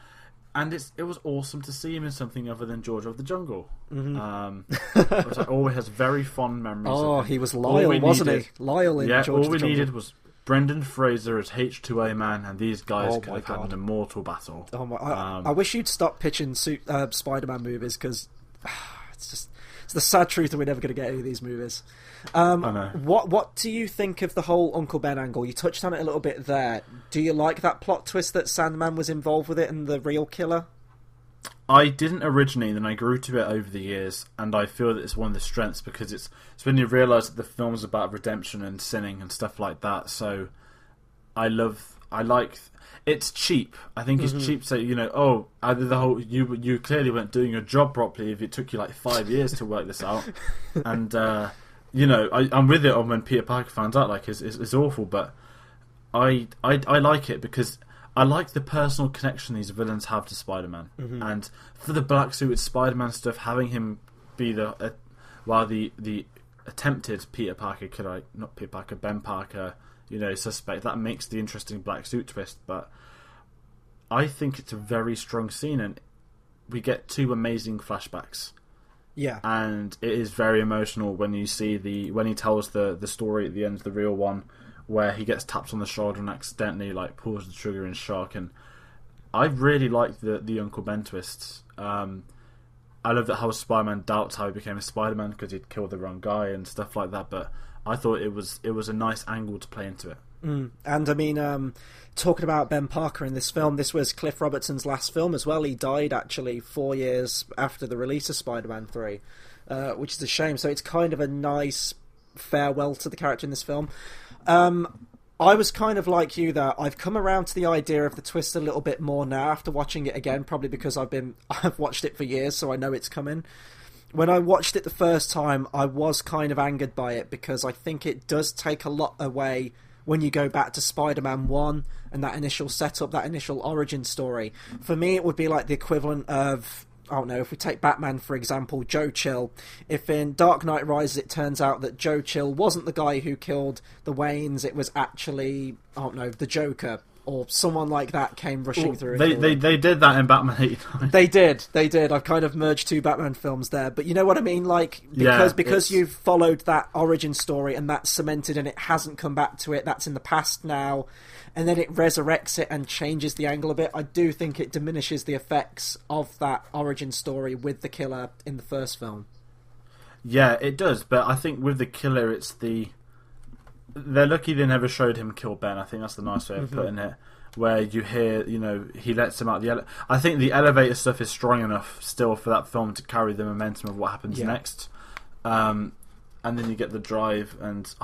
[SPEAKER 1] And it was awesome to see him in something other than George of the Jungle. Mm-hmm. I always has very fond memories.
[SPEAKER 2] Oh,
[SPEAKER 1] of him.
[SPEAKER 2] He was Lyle, wasn't he? Lyle in George of the Jungle.
[SPEAKER 1] All we needed was Brendan Fraser as H2A man, and these guys could have had an immortal battle.
[SPEAKER 2] Oh my! I wish you'd stop pitching Spider-Man movies, because it's the sad truth that we're never going to get any of these movies.
[SPEAKER 1] I know.
[SPEAKER 2] What do you think of the whole Uncle Ben angle? You touched on it a little bit there. Do you like that plot twist that Sandman was involved with it and the real killer?
[SPEAKER 1] I didn't originally, then I grew to it over the years, and I feel that it's one of the strengths, because it's when you realise that the film's about redemption and sinning and stuff like that. So it's cheap. I think it's cheap. So either the whole you clearly weren't doing your job properly if it took you like 5 years to work this out, and I'm with it on when Peter Parker finds out, like it's awful, but I like it because I like the personal connection these villains have to Spider-Man, and for the black suited Spider-Man stuff, having him be the attempted Peter Parker killer, not Peter Parker, Ben Parker, suspect, that makes the interesting black suit twist. But I think it's a very strong scene, and we get 2 amazing flashbacks.
[SPEAKER 2] Yeah,
[SPEAKER 1] and it is very emotional when you see when he tells the story at the end of the real one, where he gets tapped on the shoulder and accidentally pulls the trigger in shock. And I really like the Uncle Ben twists. I love that how Spider-Man doubts how he became a Spider-Man because he'd killed the wrong guy and stuff like that. But I thought it was a nice angle to play into it.
[SPEAKER 2] And I mean, talking about Ben Parker in this film, this was Cliff Robertson's last film as well. He died actually 4 years after the release of Spider-Man 3, which is a shame. So it's kind of a nice farewell to the character in this film. I was kind of like you there. I've come around to the idea of the twist a little bit more now after watching it again, probably because I've watched it for years, so I know it's coming. When I watched it the first time, I was kind of angered by it because I think it does take a lot away when you go back to Spider-Man 1 and that initial setup, that initial origin story. For me, it would be like the equivalent of, I don't know, if we take Batman, for example, Joe Chill. If in Dark Knight Rises it turns out that Joe Chill wasn't the guy who killed the Waynes, it was actually, I don't know, the Joker, or someone like that came rushing through.
[SPEAKER 1] They did that in Batman 89.
[SPEAKER 2] They did. I've kind of merged 2 Batman films there. But you know what I mean? Because you've followed that origin story and that's cemented and it hasn't come back to it, that's in the past now, and then it resurrects it and changes the angle a bit, I do think it diminishes the effects of that origin story with the killer in the first film.
[SPEAKER 1] Yeah, it does. But I think with the killer, they're lucky they never showed him kill Ben. I think that's the nice way of putting it. Where you hear, he lets him out the I think the elevator stuff is strong enough still for that film to carry the momentum of what happens next. And then you get the drive, and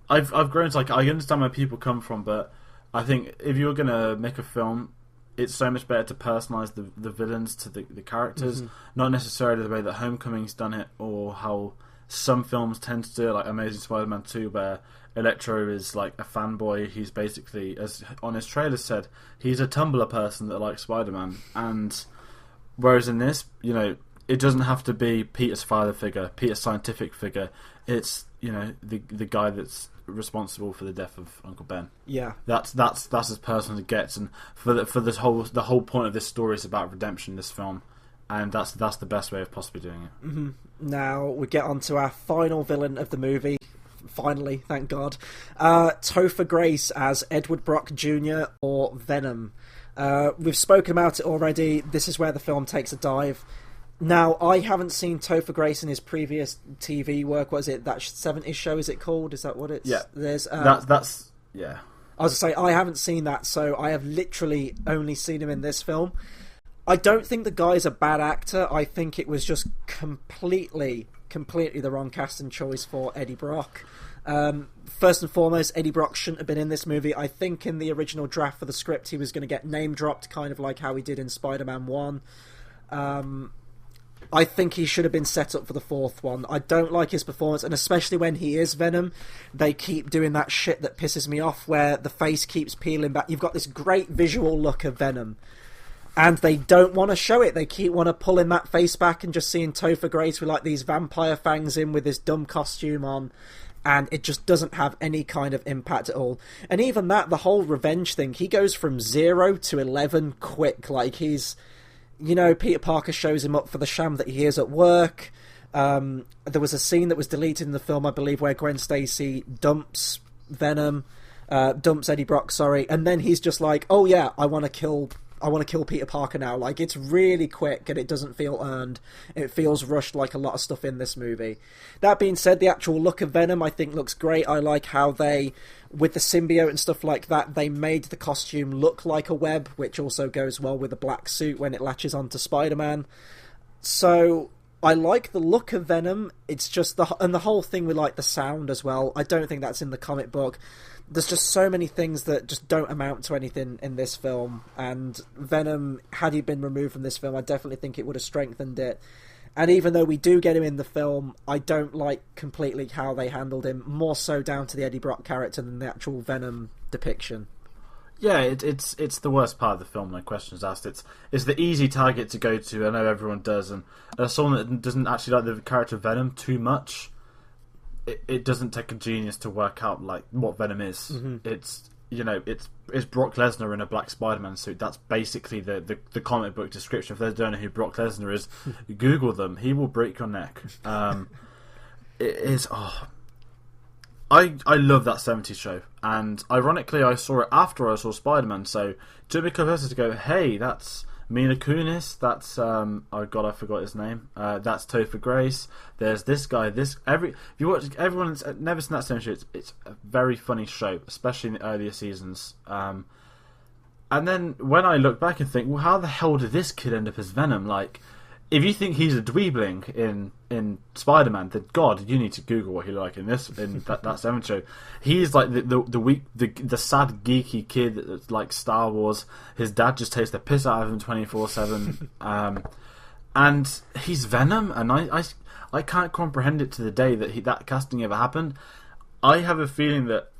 [SPEAKER 1] I've grown to I understand where people come from, but I think if you're gonna make a film, it's so much better to personalise the villains to the characters, not necessarily the way that Homecoming's done it, or how some films tend to do it, like Amazing Spider-Man 2, where Electro is like a fanboy. He's basically, as on his trailer said, he's a Tumblr person that likes Spider-Man. And whereas in this, it doesn't have to be Peter's father figure, Peter's scientific figure. It's the guy that's responsible for the death of Uncle Ben.
[SPEAKER 2] Yeah,
[SPEAKER 1] that's as personal as it gets. And for the whole point of this story is about redemption in this film. And that's the best way of possibly doing it.
[SPEAKER 2] Mm-hmm. Now we get on to our final villain of the movie. Finally, thank God. Topher Grace as Edward Brock Jr. or Venom. We've spoken about it already. This is where the film takes a dive. Now, I haven't seen Topher Grace in his previous TV work. What is it? That 70s show, is it called? Is that what it's...
[SPEAKER 1] Yeah.
[SPEAKER 2] There's,
[SPEAKER 1] that's... Yeah.
[SPEAKER 2] I was going to say, I haven't seen that, so I have literally only seen him in this film. I don't think the guy's a bad actor. I think it was just completely the wrong casting choice for Eddie Brock. First and foremost, Eddie Brock shouldn't have been in this movie. I think in the original draft for the script, he was going to get name dropped, kind of like how he did in Spider-Man 1. I think he should have been set up for the 4th one. I don't like his performance, and especially when he is Venom, they keep doing that shit that pisses me off, where the face keeps peeling back. You've got this great visual look of Venom, And they don't want to show it. They keep want to pulling that face back and just seeing Topher Grace with like these vampire fangs in with this dumb costume on. And it just doesn't have any kind of impact at all. And even that, the whole revenge thing, he goes from 0 to 11 quick. Like, he's... Peter Parker shows him up for the sham that he is at work. There was a scene that was deleted in the film, I believe, where Gwen Stacy dumps Eddie Brock, and then he's just like, oh yeah, I want to kill Peter Parker now. Like, it's really quick and it doesn't feel earned. It feels rushed like a lot of stuff in this movie. That being said, the actual look of Venom I think looks great. I like how they, with the symbiote and stuff like that, they made the costume look like a web, which also goes well with the black suit when it latches onto Spider-Man. So I like the look of Venom. It's just the whole thing with like the sound as well. I don't think that's in the comic book. There's just so many things that just don't amount to anything in this film, and Venom, had he been removed from this film, I definitely think it would have strengthened it. And even though we do get him in the film, I don't like completely how they handled him, more so down to the Eddie Brock character than the actual Venom depiction.
[SPEAKER 1] Yeah, it's the worst part of the film, no questions asked. It's the easy target to go to, I know everyone does, and as someone that doesn't actually like the character Venom too much, it doesn't take a genius to work out like what Venom is. Mm-hmm. It's Brock Lesnar in a black Spider-Man suit. That's basically the comic book description. If they don't know who Brock Lesnar is, Google them. He will break your neck. It is. I love that 70s show, and ironically, I saw it after I saw Spider-Man. So it took me a couple of years to go, hey, that's Mila Kunis, that's oh god, I forgot his name. That's Topher Grace. There's this guy. If you watch, everyone's never seen that same show. It's a very funny show, especially in the earlier seasons. And then when I look back and think, well, how the hell did this kid end up as Venom? Like, if you think he's a dweebling in Spider-Man, then God, you need to Google what he like in that 7th show. He's like the sad geeky kid that's like Star Wars. His dad just takes the piss out of him 24/7, and he's Venom. And I can't comprehend it to the day that casting ever happened. I have a feeling that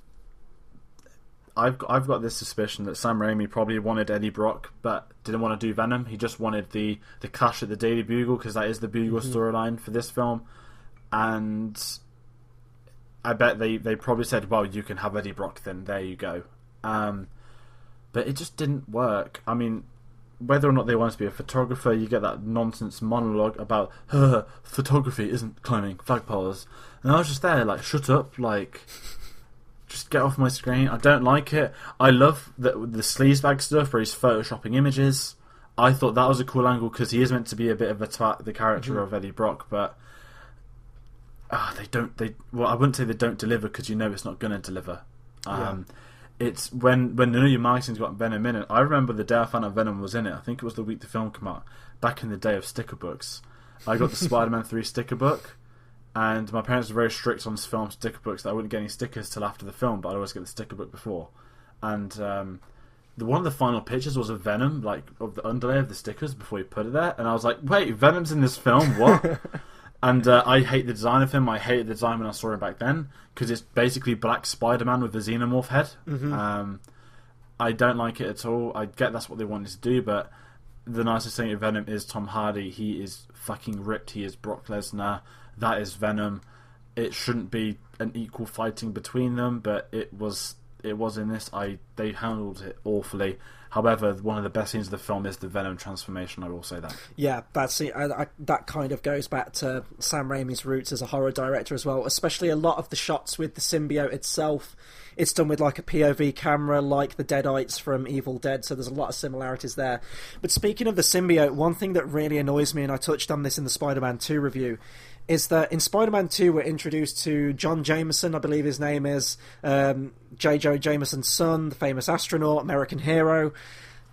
[SPEAKER 1] I've got this suspicion that Sam Raimi probably wanted Eddie Brock, but didn't want to do Venom. He just wanted the clash at the Daily Bugle, because that is the Bugle storyline for this film. And I bet they probably said, well, you can have Eddie Brock then, there you go. But it just didn't work. I mean, whether or not they want to be a photographer, you get that nonsense monologue about photography isn't climbing flagpoles. And I was just there like, shut up, like... Just get off my screen. I don't like it. I love the sleazebag stuff where he's photoshopping images. I thought that was a cool angle because he is meant to be a bit of the character of Eddie Brock, but well, I wouldn't say they don't deliver, because you know it's not going to deliver. It's when the new marketing's got Venom in it. I remember the day I found out Venom was in it. I think it was the week the film came out. Back in the day of sticker books, I got the Spider-Man 3 sticker book. And my parents were very strict on film sticker books, that I wouldn't get any stickers till after the film, but I'd always get the sticker book before. And one of the final pictures was of Venom, like of the underlay of the stickers before you put it there. And I was like, wait, Venom's in this film? What? And I hate the design of him. I hated the design when I saw him back then, because it's basically black Spider-Man with a xenomorph head. Mm-hmm. I don't like it at all. I get that's what they wanted to do, but the nicest thing of Venom is Tom Hardy. He is fucking ripped. He is Brock Lesnar. That is Venom. It shouldn't be an equal fighting between them, but it was in this. They handled it awfully. However, one of the best scenes of the film is the Venom transformation, I will say that. Yeah,
[SPEAKER 2] that kind of goes back to Sam Raimi's roots as a horror director as well, especially a lot of the shots with the symbiote itself. It's done with like a POV camera, like the Deadites from Evil Dead, so there's a lot of similarities there. But speaking of the symbiote, one thing that really annoys me, and I touched on this in the Spider-Man 2 review, is that in Spider-Man 2 we're introduced to John Jameson, I believe his name is, J. Jonah Jameson's son, the famous astronaut, American hero.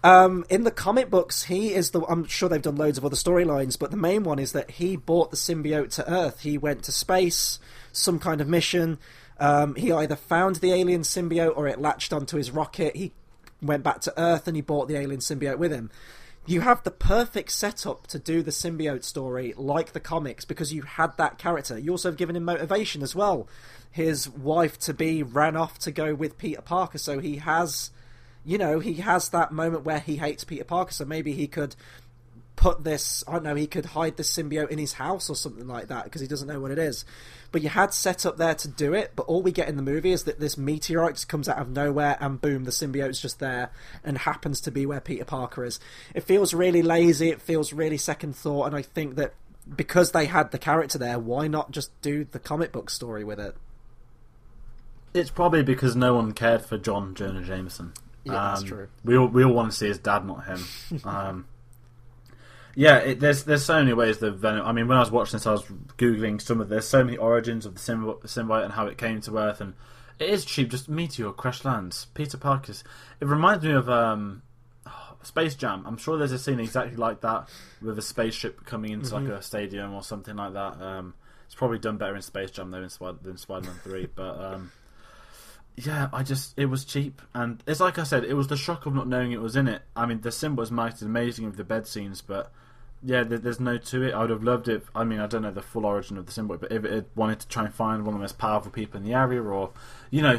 [SPEAKER 2] In the comic books, he is I'm sure they've done loads of other storylines, but the main one is that he brought the symbiote to Earth. He went to space, some kind of mission. He either found the alien symbiote or it latched onto his rocket. He went back to Earth and he brought the alien symbiote with him. You have the perfect setup to do the symbiote story like the comics, because you had that character. You also have given him motivation as well. His wife-to-be ran off to go with Peter Parker, so he has you know, he has that moment where he hates Peter Parker, so maybe he could put this, I don't know, he could hide the symbiote in his house or something like that because he doesn't know what it is. But you had set up there to do it, but all we get in the movie is that this meteorite just comes out of nowhere and boom, the symbiote's just there and happens to be where Peter Parker is. It feels really lazy, it feels really second thought, and I think that because they had the character there, why not just do the comic book story with it?
[SPEAKER 1] It's probably because no one cared for John Jonah Jameson.
[SPEAKER 2] Yeah, that's true.
[SPEAKER 1] We all want to see his dad, not him. Yeah, there's so many ways that Venom. I mean, when I was watching this, I was googling there's so many origins of the symbiote and how it came to Earth, and it is cheap. Just meteor crash lands. Peter Parker's. It reminds me of Space Jam. I'm sure there's a scene exactly like that with a spaceship coming into like a stadium or something like that. It's probably done better in Space Jam though than Spider-Man 3, but. Yeah, it was cheap, and it's like I said, it was the shock of not knowing it was in it. I mean, the symbol was marketed amazing with the bed scenes, but yeah, there's no to it. I would have loved it. I mean, I don't know the full origin of the symbol, but if it had wanted to try and find one of the most powerful people in the area, or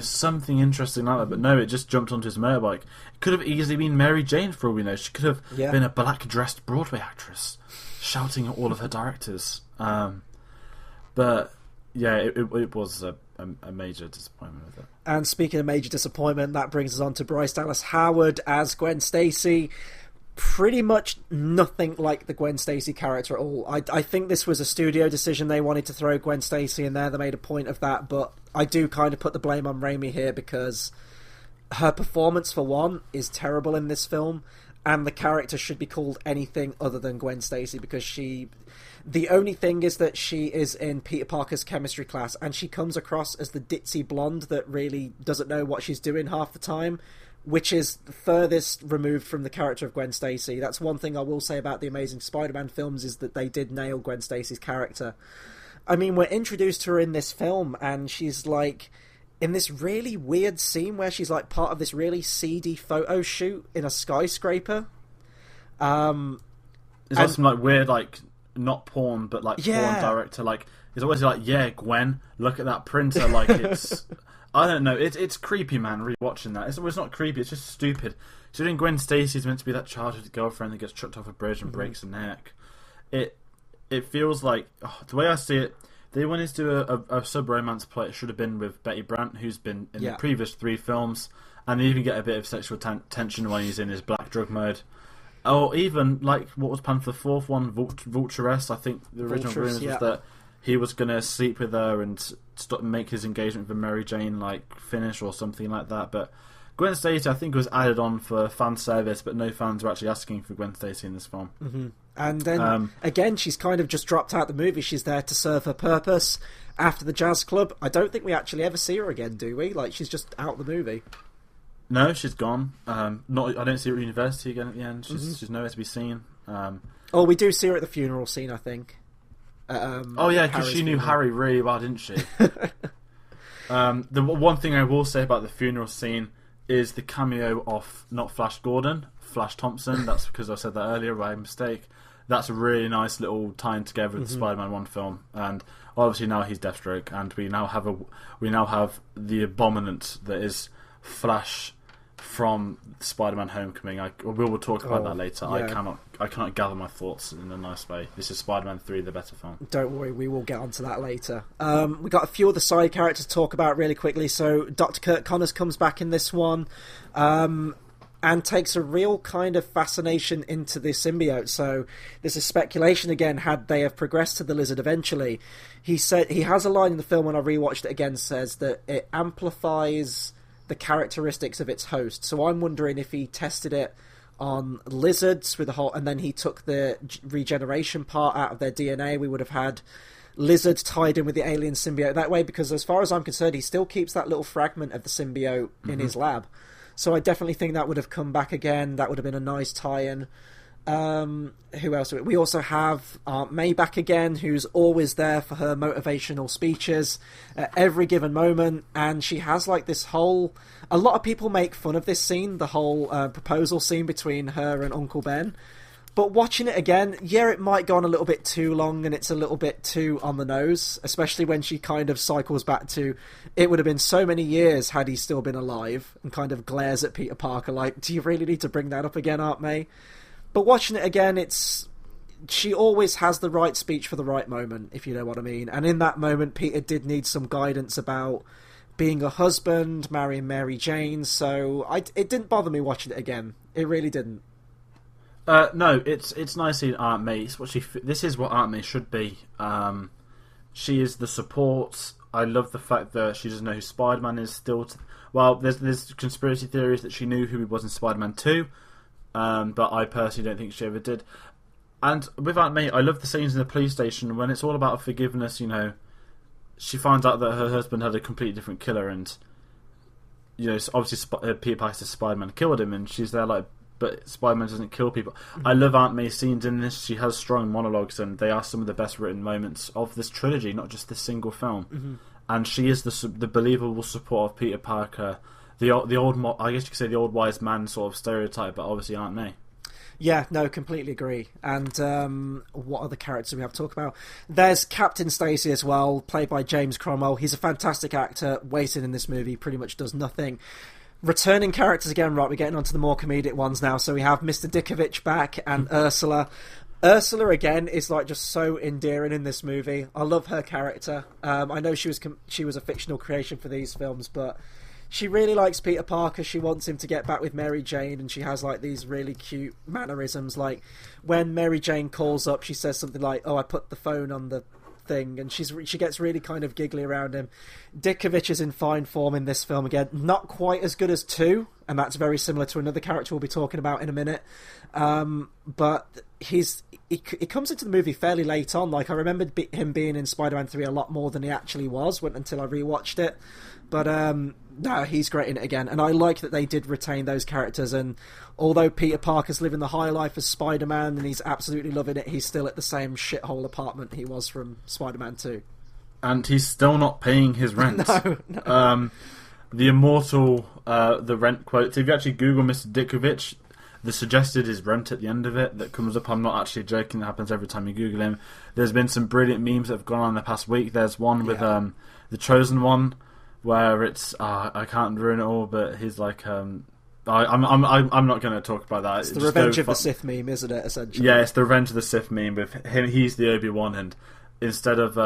[SPEAKER 1] something interesting like that, but no, it just jumped onto his motorbike. It could have easily been Mary Jane for all we know. She could have been a black-dressed Broadway actress shouting at all of her directors. But yeah, it was a major disappointment with it.
[SPEAKER 2] And speaking of major disappointment, that brings us on to Bryce Dallas Howard as Gwen Stacy. Pretty much nothing like the Gwen Stacy character at all. I think this was a studio decision. They wanted to throw Gwen Stacy in there. They made a point of that, but I do kind of put the blame on Raimi here because her performance, for one, is terrible in this film, and the character should be called anything other than Gwen Stacy because the only thing is that she is in Peter Parker's chemistry class, and she comes across as the ditzy blonde that really doesn't know what she's doing half the time, which is the furthest removed from the character of Gwen Stacy. That's one thing I will say about the Amazing Spider-Man films, is that they did nail Gwen Stacy's character. I mean, we're introduced to her in this film, and she's like in this really weird scene where she's like part of this really seedy photo shoot in a skyscraper.
[SPEAKER 1] Is that some like weird, like not porn, but like porn director? Like, it's always like, yeah, Gwen, look at that printer. Like, it's I don't know. It's creepy, man. Rewatching that, it's not creepy. It's just stupid. So then Gwen Stacy's meant to be that childhood girlfriend that gets chucked off a bridge and breaks her neck. It feels like the way I see it, they wanted to do a sub-romance plot. It should have been with Betty Brant, who's been in the previous 3 films, and they even get a bit of sexual tension when he's in his black drug mode. Or even, like, what was planned for the 4th one, Vulturess. I think the original rumours was that he was going to sleep with her and make his engagement with Mary Jane, like, finish or something like that. But Gwen Stacy, I think, was added on for fan service, but no fans were actually asking for Gwen Stacy in this film.
[SPEAKER 2] Mm-hmm. And then, again, she's kind of just dropped out the movie. She's there to serve her purpose. After the jazz club, I don't think we actually ever see her again, do we? Like, she's just out the movie.
[SPEAKER 1] No, she's gone. I don't see her at university again at the end. She's nowhere to be seen.
[SPEAKER 2] We do see her at the funeral scene, I think.
[SPEAKER 1] Because she knew Harry really well, didn't she? The one thing I will say about the funeral scene is the cameo of not Flash Gordon, Flash Thompson. That's because I said that earlier by mistake. That's a really nice little tying together with the Spider-Man 1 film, and obviously now he's Deathstroke, and we now have the abominant that is Flash from Spider-Man Homecoming. We will talk about that later. Yeah. I cannot gather my thoughts in a nice way. This is Spider-Man 3, the better film.
[SPEAKER 2] Don't worry, we will get onto that later. We got a few other side characters to talk about really quickly. So Dr. Kurt Connors comes back in this one, and takes a real kind of fascination into the symbiote. So this is speculation again, had they have progressed to the lizard eventually. He said, he has a line in the film when I rewatched it again, says that it amplifies the characteristics of its host. So I'm wondering if he tested it on lizards with the whole, and then he took the regeneration part out of their DNA. We would have had lizards tied in with the alien symbiote that way, because as far as I'm concerned, he still keeps that little fragment of the symbiote in his lab. So I definitely think that would have come back again. That would have been a nice tie-in. Who else? We also have Aunt May back again, who's always there for her motivational speeches at every given moment, and she has like this whole... A lot of people make fun of this scene, the whole proposal scene between her and Uncle Ben, But watching it again, yeah, it might go on a little bit too long and it's a little bit too on the nose, especially when she kind of cycles back to, it would have been so many years had he still been alive, and kind of glares at Peter Parker like, do you really need to bring that up again, Aunt May? But watching it again, she always has the right speech for the right moment, if you know what I mean. And in that moment, Peter did need some guidance about being a husband, marrying Mary Jane, so it didn't bother me watching it again. It really didn't.
[SPEAKER 1] No, it's nice seeing Aunt May. This is what Aunt May should be. She is the support. I love the fact that she doesn't know who Spider-Man is still. Well, there's conspiracy theories that she knew who he was in Spider-Man 2, but I personally don't think she ever did. And with Aunt May, I love the scenes in the police station when it's all about forgiveness. You know, she finds out that her husband had a completely different killer, and you know, obviously Peter Parker says Spider-Man killed him, and she's there like, but Spider-Man doesn't kill people. I love Aunt May's scenes in this. She has strong monologues, and they are some of the best written moments of this trilogy, not just this single film. Mm-hmm. And she is the believable support of Peter Parker, the old, I guess you could say the old wise man sort of stereotype, but obviously Aunt May.
[SPEAKER 2] Yeah, no, completely agree. And what other characters we have to talk about? There's Captain Stacy as well, played by James Cromwell. He's a fantastic actor, wasted in this movie, pretty much does nothing. Returning characters again, right, we're getting onto the more comedic ones now. So we have Mr. Dickovich back and Ursula. Ursula, again, is like just so endearing in this movie. I love her character. I know she was a fictional creation for these films, but she really likes Peter Parker. She wants him to get back with Mary Jane, and she has like these really cute mannerisms. Like when Mary Jane calls up, she says something like, "Oh, I put the phone on the thing," and she gets really kind of giggly around him. Dickovich is in fine form in this film again. Not quite as good as 2, and that's very similar to another character we'll be talking about in a minute. But he comes into the movie fairly late on. Like I remembered him being in Spider-Man 3 a lot more than he actually was until I rewatched it. But no, he's great in it again, and I like that they did retain those characters. And although Peter Parker's living the high life as Spider-Man and he's absolutely loving it, he's still at the same shithole apartment he was from Spider-Man 2.
[SPEAKER 1] And he's still not paying his rent.
[SPEAKER 2] No.
[SPEAKER 1] The immortal the rent quotes. If you actually Google Mr. Dickovich, the suggested is rent at the end of it that comes up. I'm not actually joking. That happens every time you Google him. There's been some brilliant memes that have gone on in the past week. There's one with the Chosen One, where it's I can't ruin it all, but he's like I'm not going to talk about that.
[SPEAKER 2] It's the Revenge of the Sith meme, isn't it? Essentially,
[SPEAKER 1] yeah, it's the Revenge of the Sith meme with him. He's the Obi-Wan, and instead of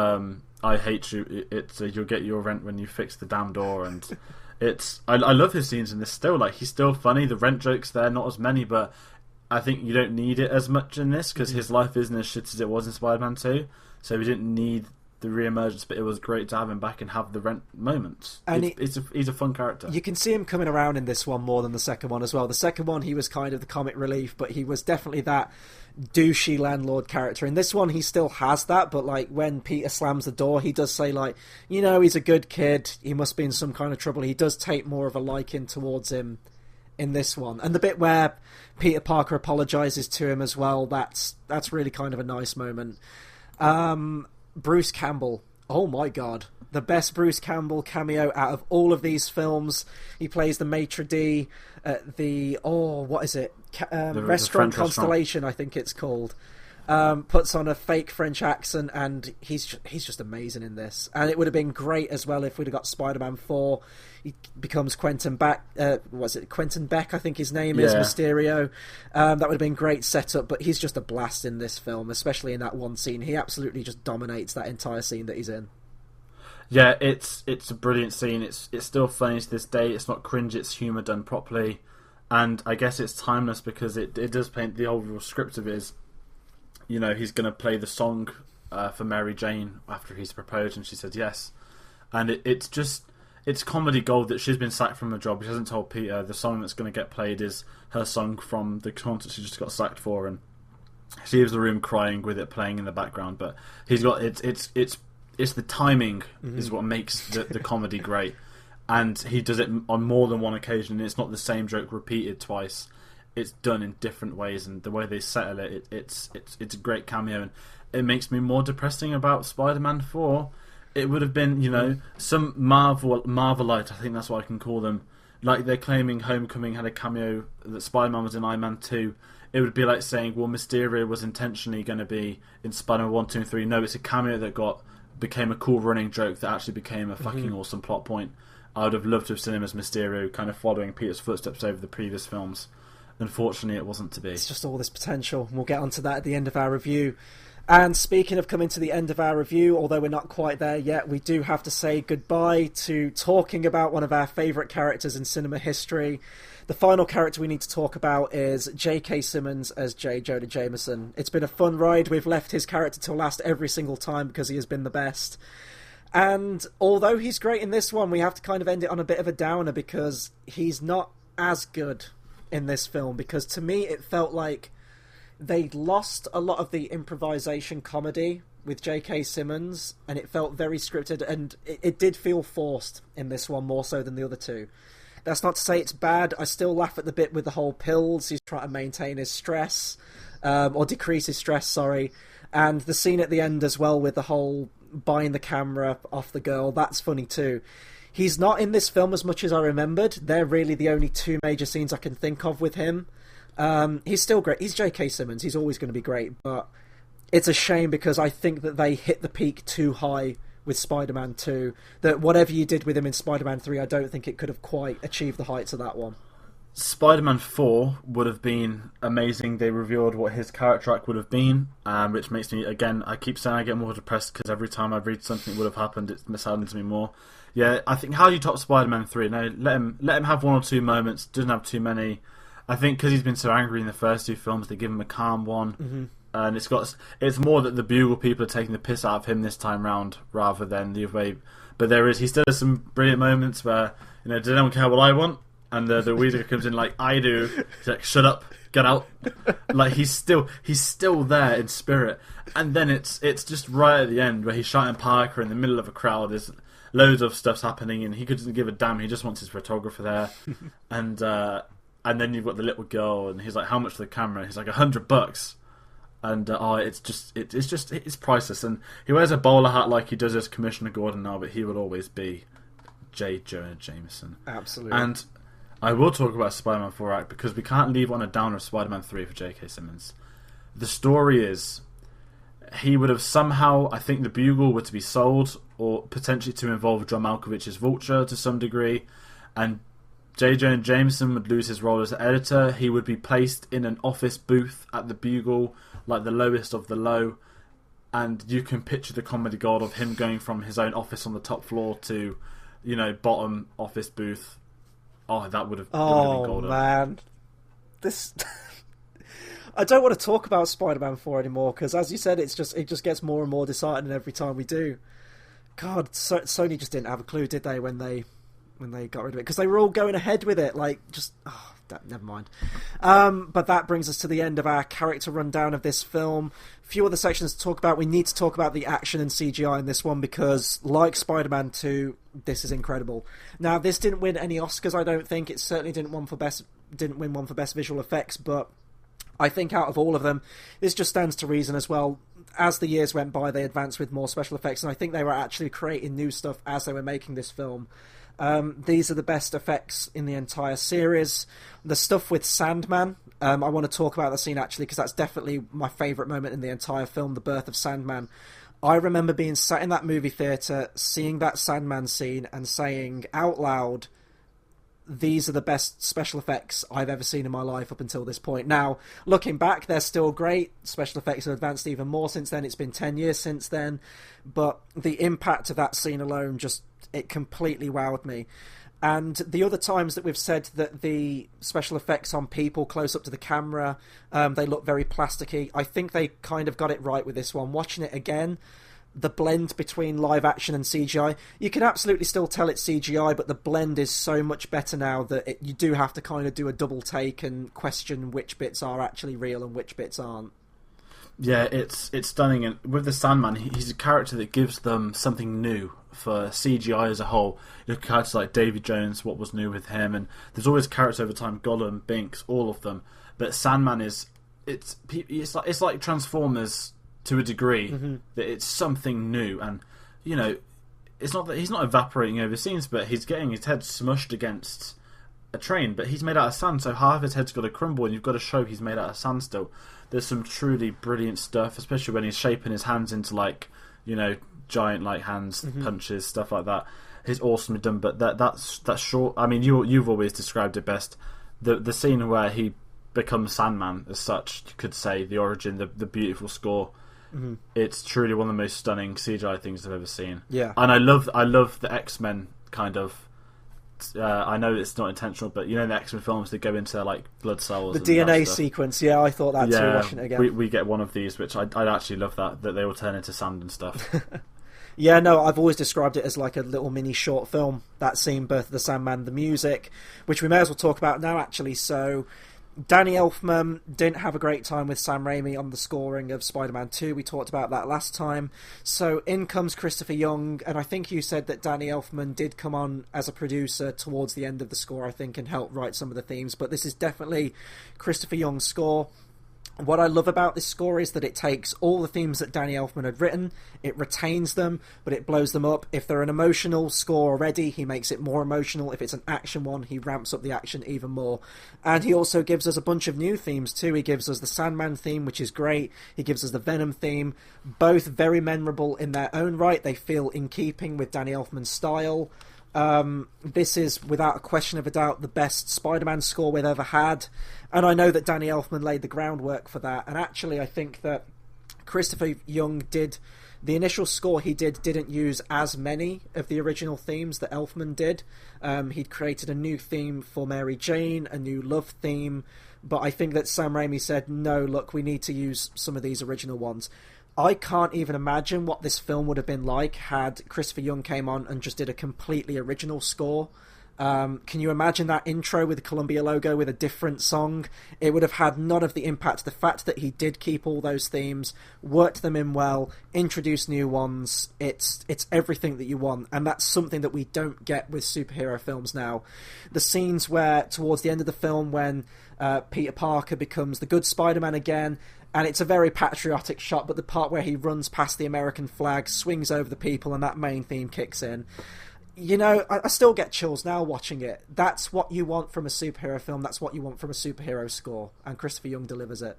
[SPEAKER 1] I hate you, it's you'll get your rent when you fix the damn door. And it's I love his scenes in this still. Like he's still funny. The rent jokes there, not as many, but I think you don't need it as much in this because his life isn't as shit as it was in Spider-Man 2. So we didn't need the re-emergence, but it was great to have him back and have the rent moments. And he's a fun character.
[SPEAKER 2] You can see him coming around in this one more than the second one as well. The second one, he was kind of the comic relief, but he was definitely that douchey landlord character. In this one, he still has that, but like when Peter slams the door, he does say like, you know, he's a good kid, he must be in some kind of trouble. He does take more of a liking towards him in this one. And the bit where Peter Parker apologises to him as well, that's really kind of a nice moment. Bruce Campbell, oh my god, the best Bruce Campbell cameo out of all of these films. He plays the maitre d' at the what is it, restaurant Constellation, I think it's called. Puts on a fake French accent, and he's just amazing in this. And it would have been great as well if we'd have got Spider-Man 4. He becomes Quentin Beck. Quentin Beck, I think his name is, Mysterio. That would have been great setup, but he's just a blast in this film, especially in that one scene. He absolutely just dominates that entire scene that he's in.
[SPEAKER 1] Yeah, it's a brilliant scene. It's still funny to this day. It's not cringe, it's humour done properly. And I guess it's timeless because it does paint the overall script of it is, you know, he's going to play the song for Mary Jane after he's proposed, and she said yes. And it's comedy gold that she's been sacked from her job. She hasn't told Peter the song that's going to get played is her song from the concert she just got sacked for, and she leaves the room crying with it playing in the background. But he's got it's the timing is what makes the comedy great, and he does it on more than one occasion. It's not the same joke repeated twice. It's done in different ways, and the way they settle it's a great cameo, and it makes me more depressing about Spider-Man 4. It would have been, you know, some Marvelite, I think that's what I can call them, like they're claiming Homecoming had a cameo that Spider-Man was in Iron Man 2, it would be like saying, well, Mysterio was intentionally going to be in Spider-Man 1, 2, and 3. No, it's a cameo that became a cool running joke that actually became a fucking awesome plot point. I would have loved to have seen him as Mysterio, kind of following Peter's footsteps over the previous films. Unfortunately, it wasn't to be.
[SPEAKER 2] It's just all this potential. We'll get onto that at the end of our review. And speaking of coming to the end of our review, although we're not quite there yet, we do have to say goodbye to talking about one of our favourite characters in cinema history. The final character we need to talk about is J.K. Simmons as J. Jonah Jameson. It's been a fun ride. We've left his character till last every single time because he has been the best. And although he's great in this one, we have to kind of end it on a bit of a downer because he's not as good in this film. Because to me, it felt like they lost a lot of the improvisation comedy with J.K. Simmons, and it felt very scripted, and it did feel forced in this one more so than the other two. That's not to say it's bad. I still laugh at the bit with the whole pills. He's trying to maintain his stress, or decrease his stress, sorry. And the scene at the end as well with the whole buying the camera off the girl, that's funny too. He's not in this film as much as I remembered. They're really the only two major scenes I can think of with him. He's still great. He's J.K. Simmons. He's always going to be great, but it's a shame because I think that they hit the peak too high with Spider-Man 2, that whatever you did with him in Spider-Man 3, I don't think it could have quite achieved the heights of that one.
[SPEAKER 1] Spider-Man 4 would have been amazing. They revealed what his character arc would have been, which makes me, again, I keep saying I get more depressed because every time I read something that would have happened, it mishappens me more. Yeah, I think, how do you top Spider-Man 3? No, let him have one or two moments, doesn't have too many. I think because he's been so angry in the first two films, they give him a calm one, and it's more that the Bugle people are taking the piss out of him this time round rather than the other way. But he still has some brilliant moments where, does anyone care what I want? And the Weezer comes in like, I do. He's like, shut up, get out. Like he's still there in spirit. And then it's just right at the end where he's shouting Parker in the middle of a crowd. There's loads of stuff's happening, and he doesn't give a damn. He just wants his photographer there, and then you've got the little girl, and he's like, "How much for the camera?" He's like, $100. And it's priceless. And he wears a bowler hat like he does as Commissioner Gordon now, but he will always be J. Jonah Jameson.
[SPEAKER 2] Absolutely.
[SPEAKER 1] And I will talk about Spider-Man 4 Act because we can't leave on a downer of Spider-Man 3 for J.K. Simmons. The story is, he would have somehow, I think the Bugle were to be sold, or potentially to involve John Malkovich's Vulture to some degree, and J. Jonah Jameson would lose his role as editor. He would be placed in an office booth at the Bugle, like the lowest of the low, and you can picture the comedy gold of him going from his own office on the top floor to, bottom office booth. Oh, that would have been golden. Oh,
[SPEAKER 2] man. This... I don't want to talk about Spider-Man 4 anymore, because as you said, it just gets more and more disheartening every time we do. God, Sony just didn't have a clue, did they, when they got rid of it? Because they were all going ahead with it, never mind. But that brings us to the end of our character rundown of this film. A few other sections to talk about. We need to talk about the action and CGI in this one because, like Spider-Man 2, this is incredible. Now, this didn't win any Oscars, I don't think. It certainly didn't win one for best visual effects, but I think out of all of them, this just stands to reason as well. As the years went by, they advanced with more special effects, and I think they were actually creating new stuff as they were making this film. These are the best effects in the entire series. The stuff with Sandman, I want to talk about the scene actually because that's definitely my favourite moment in the entire film, the birth of Sandman. I remember being sat in that movie theatre, seeing that Sandman scene and saying out loud, these are the best special effects I've ever seen in my life up until this point. Now, looking back, they're still great. Special effects have advanced even more since then. It's been 10 years since then. But the impact of that scene alone it completely wowed me. And the other times that we've said that the special effects on people close up to the camera, they look very plasticky, I think they kind of got it right with this one. Watching it again, the blend between live action and CGI, you can absolutely still tell it's CGI, but the blend is so much better now that you do have to kind of do a double take and question which bits are actually real and which bits aren't.
[SPEAKER 1] Yeah, it's stunning, and with the Sandman, he's a character that gives them something new for CGI as a whole. You look at characters like Davy Jones, what was new with him, and there's always characters over time, Gollum, Binks, all of them. But Sandman it's like Transformers to a degree, that it's something new, and it's not that he's not evaporating over scenes, but he's getting his head smushed against a train, but he's made out of sand, so half his head's got to crumble, and you've got to show he's made out of sand still. There's some truly brilliant stuff, especially when he's shaping his hands into, like, you know, giant like hands, punches, stuff like that. It's awesomely done, but that's short. I mean, you've always described it best. The scene where he becomes Sandman, as such, you could say, the origin, the beautiful score. It's truly one of the most stunning CGI things I've ever seen.
[SPEAKER 2] Yeah,
[SPEAKER 1] and I love the X-Men kind of. I know it's not intentional, but you know the X-Men films, they go into like blood cells.
[SPEAKER 2] The DNA sequence. Yeah, I thought that too. Watching it again,
[SPEAKER 1] we get one of these, which I'd actually love that they all turn into sand and stuff.
[SPEAKER 2] Yeah, no, I've always described it as like a little mini short film. That scene, Birth of the Sandman, the music, which we may as well talk about now, actually. So, Danny Elfman didn't have a great time with Sam Raimi on the scoring of Spider-Man 2. We talked about that last time. So in comes Christopher Young, and I think you said that Danny Elfman did come on as a producer towards the end of the score, I think, and help write some of the themes. But this is definitely Christopher Young's score. What I love about this score is that it takes all the themes that Danny Elfman had written, it retains them, but it blows them up. If they're an emotional score already, he makes it more emotional. If it's an action one, he ramps up the action even more. And he also gives us a bunch of new themes too. He gives us the Sandman theme, which is great. He gives us the Venom theme. Both very memorable in their own right. They feel in keeping with Danny Elfman's style. This is, without a question of a doubt, the best Spider-Man score we've ever had. And I know that Danny Elfman laid the groundwork for that. And actually, I think that Christopher Young did... The initial score he didn't use as many of the original themes that Elfman did. He'd created a new theme for Mary Jane, a new love theme. But I think that Sam Raimi said, no, look, we need to use some of these original ones. I can't even imagine what this film would have been like had Christopher Young came on and just did a completely original score. Can you imagine that intro with the Columbia logo with a different song? It would have had none of the impact. The fact that he did keep all those themes, worked them in well, introduced new ones, it's everything that you want, and that's something that we don't get with superhero films now. The scenes where, towards the end of the film, when Peter Parker becomes the good Spider-Man again, and it's a very patriotic shot, but the part where he runs past the American flag, swings over the people, and that main theme kicks in. You know, I still get chills now watching it. That's what you want from a superhero film. That's what you want from a superhero score. And Christopher Young delivers it.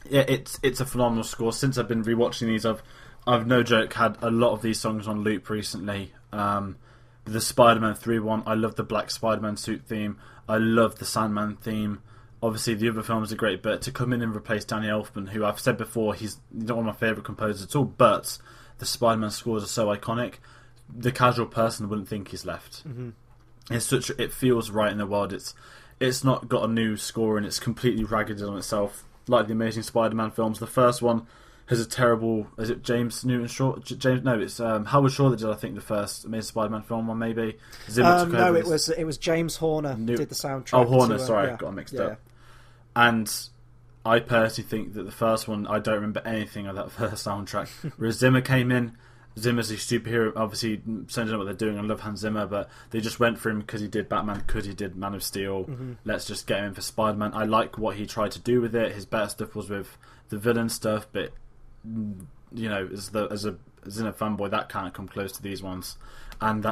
[SPEAKER 1] Yeah, it's a phenomenal score. Since I've been rewatching these, I've no joke had a lot of these songs on loop recently. The Spider-Man 3 one, I love the Black Spider-Man suit theme. I love the Sandman theme. Obviously, the other films are great, but to come in and replace Danny Elfman, who I've said before, he's not one of my favourite composers at all, but the Spider-Man scores are so iconic, the casual person wouldn't think he's left. It feels right in the world. It's not got a new score, and it's completely ragged on itself, like the Amazing Spider-Man films. The first one has a terrible... Is it James Newton Shaw? It's Howard Shaw that did, I think, the first Amazing Spider-Man film one, maybe. Zimmer took over.
[SPEAKER 2] It was James Horner did the soundtrack.
[SPEAKER 1] Oh, Horner, sorry, I got mixed up. And I personally think that the first one, I don't remember anything of that first soundtrack. Whereas Zimmer came in, Zimmer's a superhero, obviously, so I don't know what they're doing. I love Hans Zimmer, but they just went for him because he did Batman, because he did Man of Steel. Let's just get him in for Spider-Man. I like what he tried to do with it. His better stuff was with the villain stuff, but, you know, as a Zimmer fanboy, that can't come close to these ones. And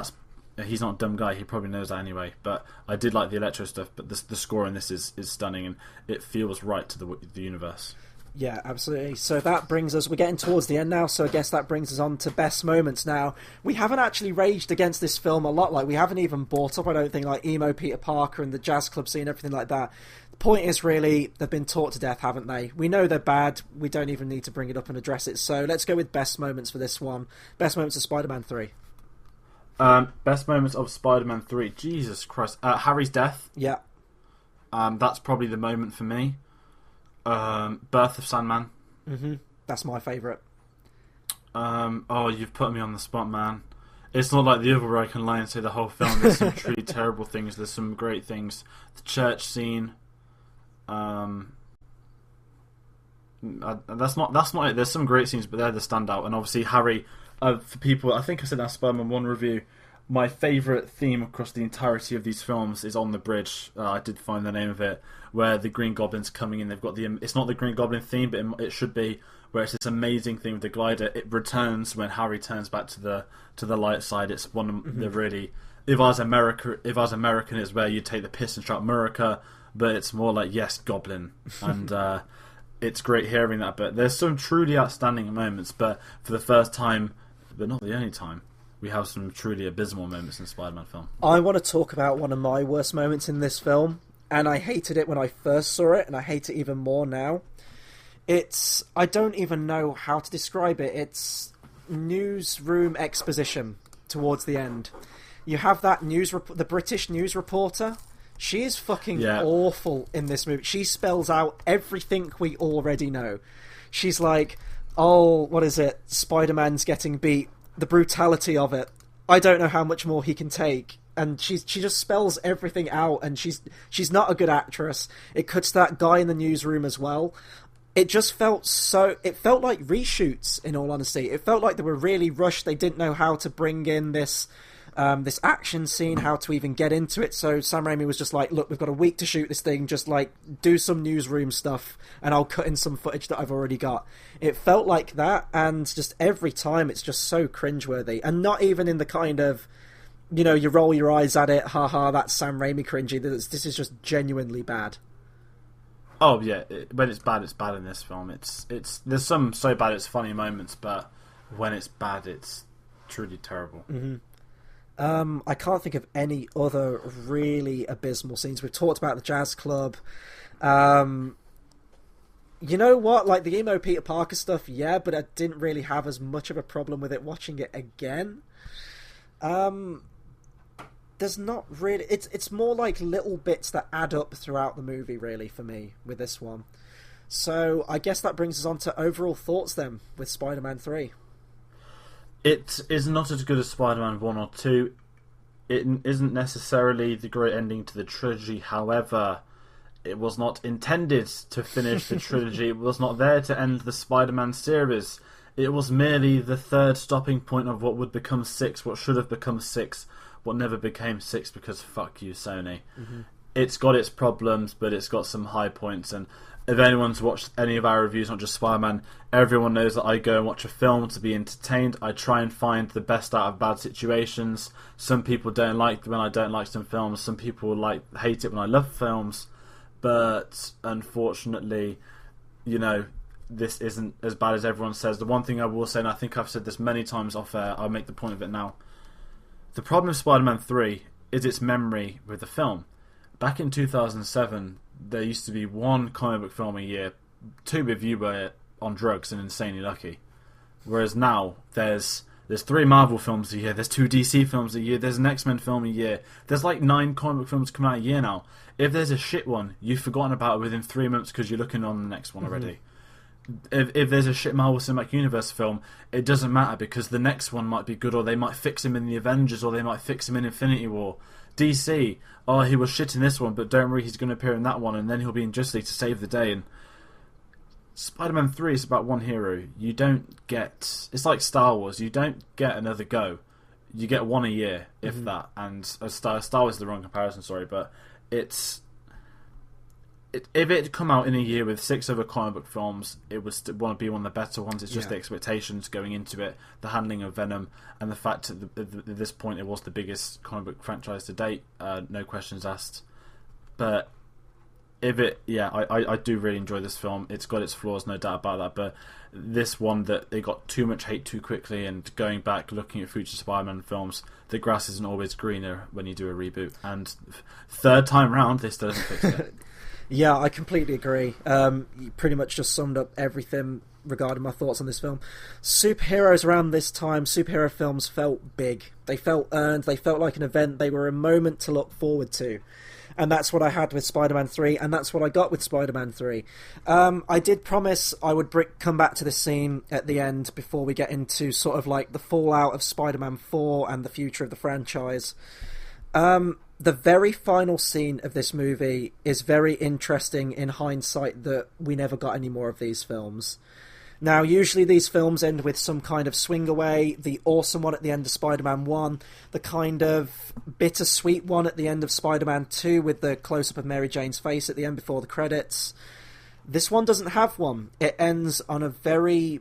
[SPEAKER 1] he's not a dumb guy, he probably knows that anyway. But I did like the electro stuff, but the score in this is stunning, and it feels right to the universe.
[SPEAKER 2] Yeah, absolutely. So that brings us... We're getting towards the end now, so I guess that brings us on to best moments now. We haven't actually raged against this film a lot. Like, we haven't even brought up, I don't think, like emo Peter Parker and the jazz club scene, everything like that. The point is really, they've been taught to death, haven't they? We know they're bad. We don't even need to bring it up and address it. So let's go with best moments for this one. Best moments of Spider-Man 3.
[SPEAKER 1] Best moments of Spider-Man 3. Jesus Christ. Harry's death.
[SPEAKER 2] Yeah.
[SPEAKER 1] That's probably the moment for me. Birth of Sandman.
[SPEAKER 2] That's my favourite.
[SPEAKER 1] Oh, you've put me on the spot, man. It's not like the other where I can lie and say the whole film. There's some truly terrible things. There's some great things. The church scene. That's not it. There's some great scenes, but they're the standout. And obviously Harry, for people, I think I said that Spider-Man 1 review, my favourite theme across the entirety of these films is On the Bridge. I did find the name of it, where the Green Goblin's coming in. They've got it's not the Green Goblin theme, but it should be, where it's this amazing theme with the glider. It returns when Harry turns back to the light side. It's one of the really if I was American, it's where you take the piss and shout America, but it's more like, yes, Goblin. And it's great hearing that. But there's some truly outstanding moments, but for the first time, but not the only time, we have some truly abysmal moments in the Spider-Man film.
[SPEAKER 2] I want to talk about one of my worst moments in this film, and I hated it when I first saw it, and I hate it even more now. I don't even know how to describe it. It's newsroom exposition towards the end. You have that the British news reporter. She is fucking awful in this movie. She spells out everything we already know. She's like, oh, what is it? Spider-Man's getting beat. The brutality of it. I don't know how much more he can take. And she just spells everything out, and she's not a good actress. It cuts to that guy in the newsroom as well. It just felt it felt like reshoots, in all honesty. It felt like they were really rushed. They didn't know how to bring in this action scene, how to even get into it. So Sam Raimi was just like, look, we've got a week to shoot this thing, just like do some newsroom stuff and I'll cut in some footage that I've already got. It felt like that, and just every time it's just so cringeworthy, and not even in the kind of, you know, you roll your eyes at it, haha, that's Sam Raimi cringy. This is just genuinely bad.
[SPEAKER 1] Oh yeah, when it's bad in this film. It's there's some so bad it's funny moments, but when it's bad, it's truly terrible.
[SPEAKER 2] Mm-hmm. I can't think of any other really abysmal scenes. We've talked about the jazz club. You know what? Like the emo Peter Parker stuff, yeah, but I didn't really have as much of a problem with it watching it again. There's not really... It's more like little bits that add up throughout the movie, really, for me, with this one. So I guess that brings us on to overall thoughts, then, with Spider-Man 3.
[SPEAKER 1] It is not as good as Spider-Man 1 or 2. It isn't necessarily the great ending to the trilogy. However, it was not intended to finish the trilogy. It was not there to end the Spider-Man series. It was merely the third stopping point of what would become 6, what should have become 6, what never became 6 because fuck you, Sony. Mm-hmm. It's got its problems, but it's got some high points, and if anyone's watched any of our reviews, not just Spider-Man, everyone knows that I go and watch a film to be entertained. I try and find the best out of bad situations. Some people don't like when I don't like some films. Some people hate it when I love films. But unfortunately, you know, this isn't as bad as everyone says. The one thing I will say, and I think I've said this many times off air, I'll make the point of it now. The problem with Spider-Man 3 is its memory with the film. Back in 2007, there used to be one comic book film a year, two if you were on drugs and insanely lucky. Whereas now, there's 3 Marvel films a year, there's 2 DC films a year, there's an X-Men film a year, there's like 9 comic book films come out a year now. If there's a shit one, you've forgotten about it within 3 months because you're looking on the next one already. If there's a shit Marvel Cinematic Universe film, it doesn't matter because the next one might be good, or they might fix him in the Avengers, or they might fix him in Infinity War. DC, oh, he was shit in this one, but don't worry, he's going to appear in that one, and then he'll be in Justice League to save the day. And Spider-Man 3 is about one hero. You don't get... It's like Star Wars. You don't get another go. You get one a year, if that. And Star Wars is the wrong comparison, sorry, but it's... if it had come out in a year with 6 other comic book films, it would want to be one of the better ones. It's just the expectations going into it, the handling of Venom, and the fact that at this point it was the biggest comic book franchise to date, no questions asked. But if it, I do really enjoy this film. It's got its flaws, no doubt about that. But this one, that they got too much hate too quickly, and going back looking at future Spider-Man films, the grass isn't always greener when you do a reboot. And third time round, they still hasn't fixed it.
[SPEAKER 2] Yeah, I completely agree. You pretty much just summed up everything regarding my thoughts on this film. Superheroes around this time, superhero films felt big. They felt earned. They felt like an event. They were a moment to look forward to. And that's what I had with Spider-Man 3, and that's what I got with Spider-Man 3. I did promise I would come back to this scene at the end before we get into sort of like the fallout of Spider-Man 4 and the future of the franchise. The very final scene of this movie is very interesting in hindsight that we never got any more of these films. Now, usually these films end with some kind of swing away, the awesome one at the end of Spider-Man 1, the kind of bittersweet one at the end of Spider-Man 2 with the close-up of Mary Jane's face at the end before the credits. This one doesn't have one. It ends on a very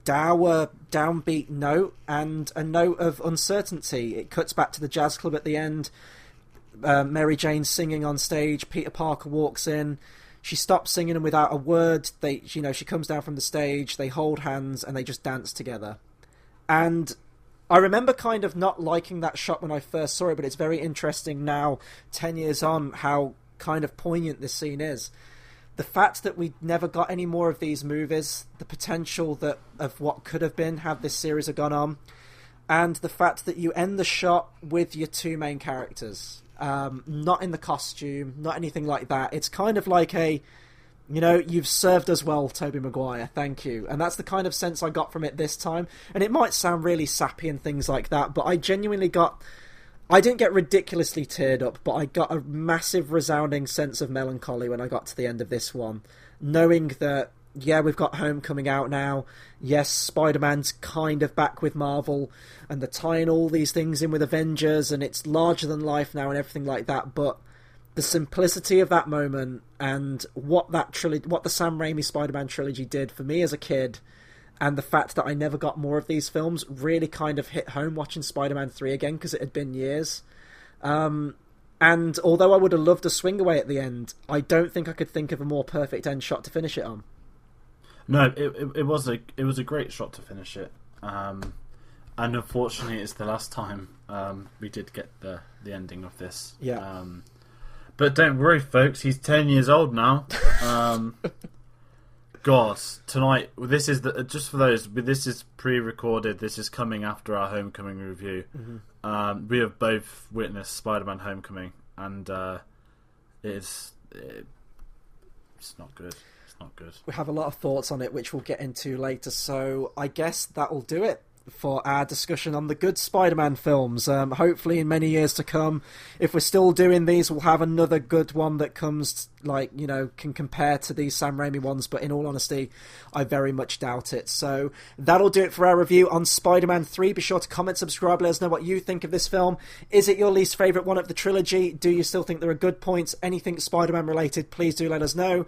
[SPEAKER 2] dour, downbeat note and a note of uncertainty. It cuts back to the jazz club at the end. Mary Jane singing on stage. Peter Parker walks in. She stops singing, and without a word, she comes down from the stage. They hold hands and they just dance together. And I remember kind of not liking that shot when I first saw it, but it's very interesting now, 10 years on, how kind of poignant this scene is. The fact that we never got any more of these movies, the potential that of what could have been had this series have gone on, and the fact that you end the shot with your two main characters, not in the costume, not anything like that. It's kind of like you've served us well, Tobey Maguire, thank you. And that's the kind of sense I got from it this time. And it might sound really sappy and things like that, but I didn't get ridiculously teared up, but I got a massive resounding sense of melancholy when I got to the end of this one. Knowing that, yeah, we've got Homecoming out now. Yes, Spider-Man's kind of back with Marvel, and they're tying all these things in with Avengers, and it's larger than life now and everything like that, but the simplicity of that moment and what the Sam Raimi Spider-Man trilogy did for me as a kid, and the fact that I never got more of these films really kind of hit home watching Spider-Man 3 again, because it had been years. And although I would have loved a swing away at the end, I don't think I could think of a more perfect end shot to finish it on.
[SPEAKER 1] No, it was a great shot to finish it. And unfortunately, it's the last time we did get the ending of this.
[SPEAKER 2] Yeah.
[SPEAKER 1] But don't worry, folks. He's 10 years old now. God, tonight, this is just for those. This is pre-recorded. This is coming after our Homecoming review. Mm-hmm. We have both witnessed Spider-Man: Homecoming, and it's not good. It's not good.
[SPEAKER 2] We have a lot of thoughts on it, which we'll get into later. So I guess that'll do it for our discussion on the good Spider-Man films. Hopefully in many years to come, if we're still doing these, we'll have another good one that comes, can compare to these Sam Raimi ones, but in all honesty, I very much doubt it. So that'll do it for our review on Spider-Man 3. Be sure to comment, subscribe, let us know what you think of this film. Is it your least favourite one of the trilogy? Do you still think there are good points? Anything Spider-Man related, please do let us know.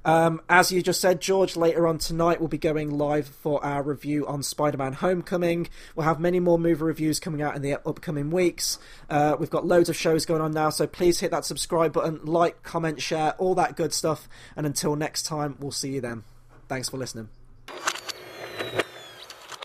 [SPEAKER 2] As you just said, George, later on tonight we'll be going live for our review on Spider-Man: Homecoming. We'll have many more movie reviews coming out in the upcoming weeks. We've got loads of shows going on now, so please hit that subscribe button, like, comment, share, all that good stuff. And until next time, we'll see you then. Thanks for listening.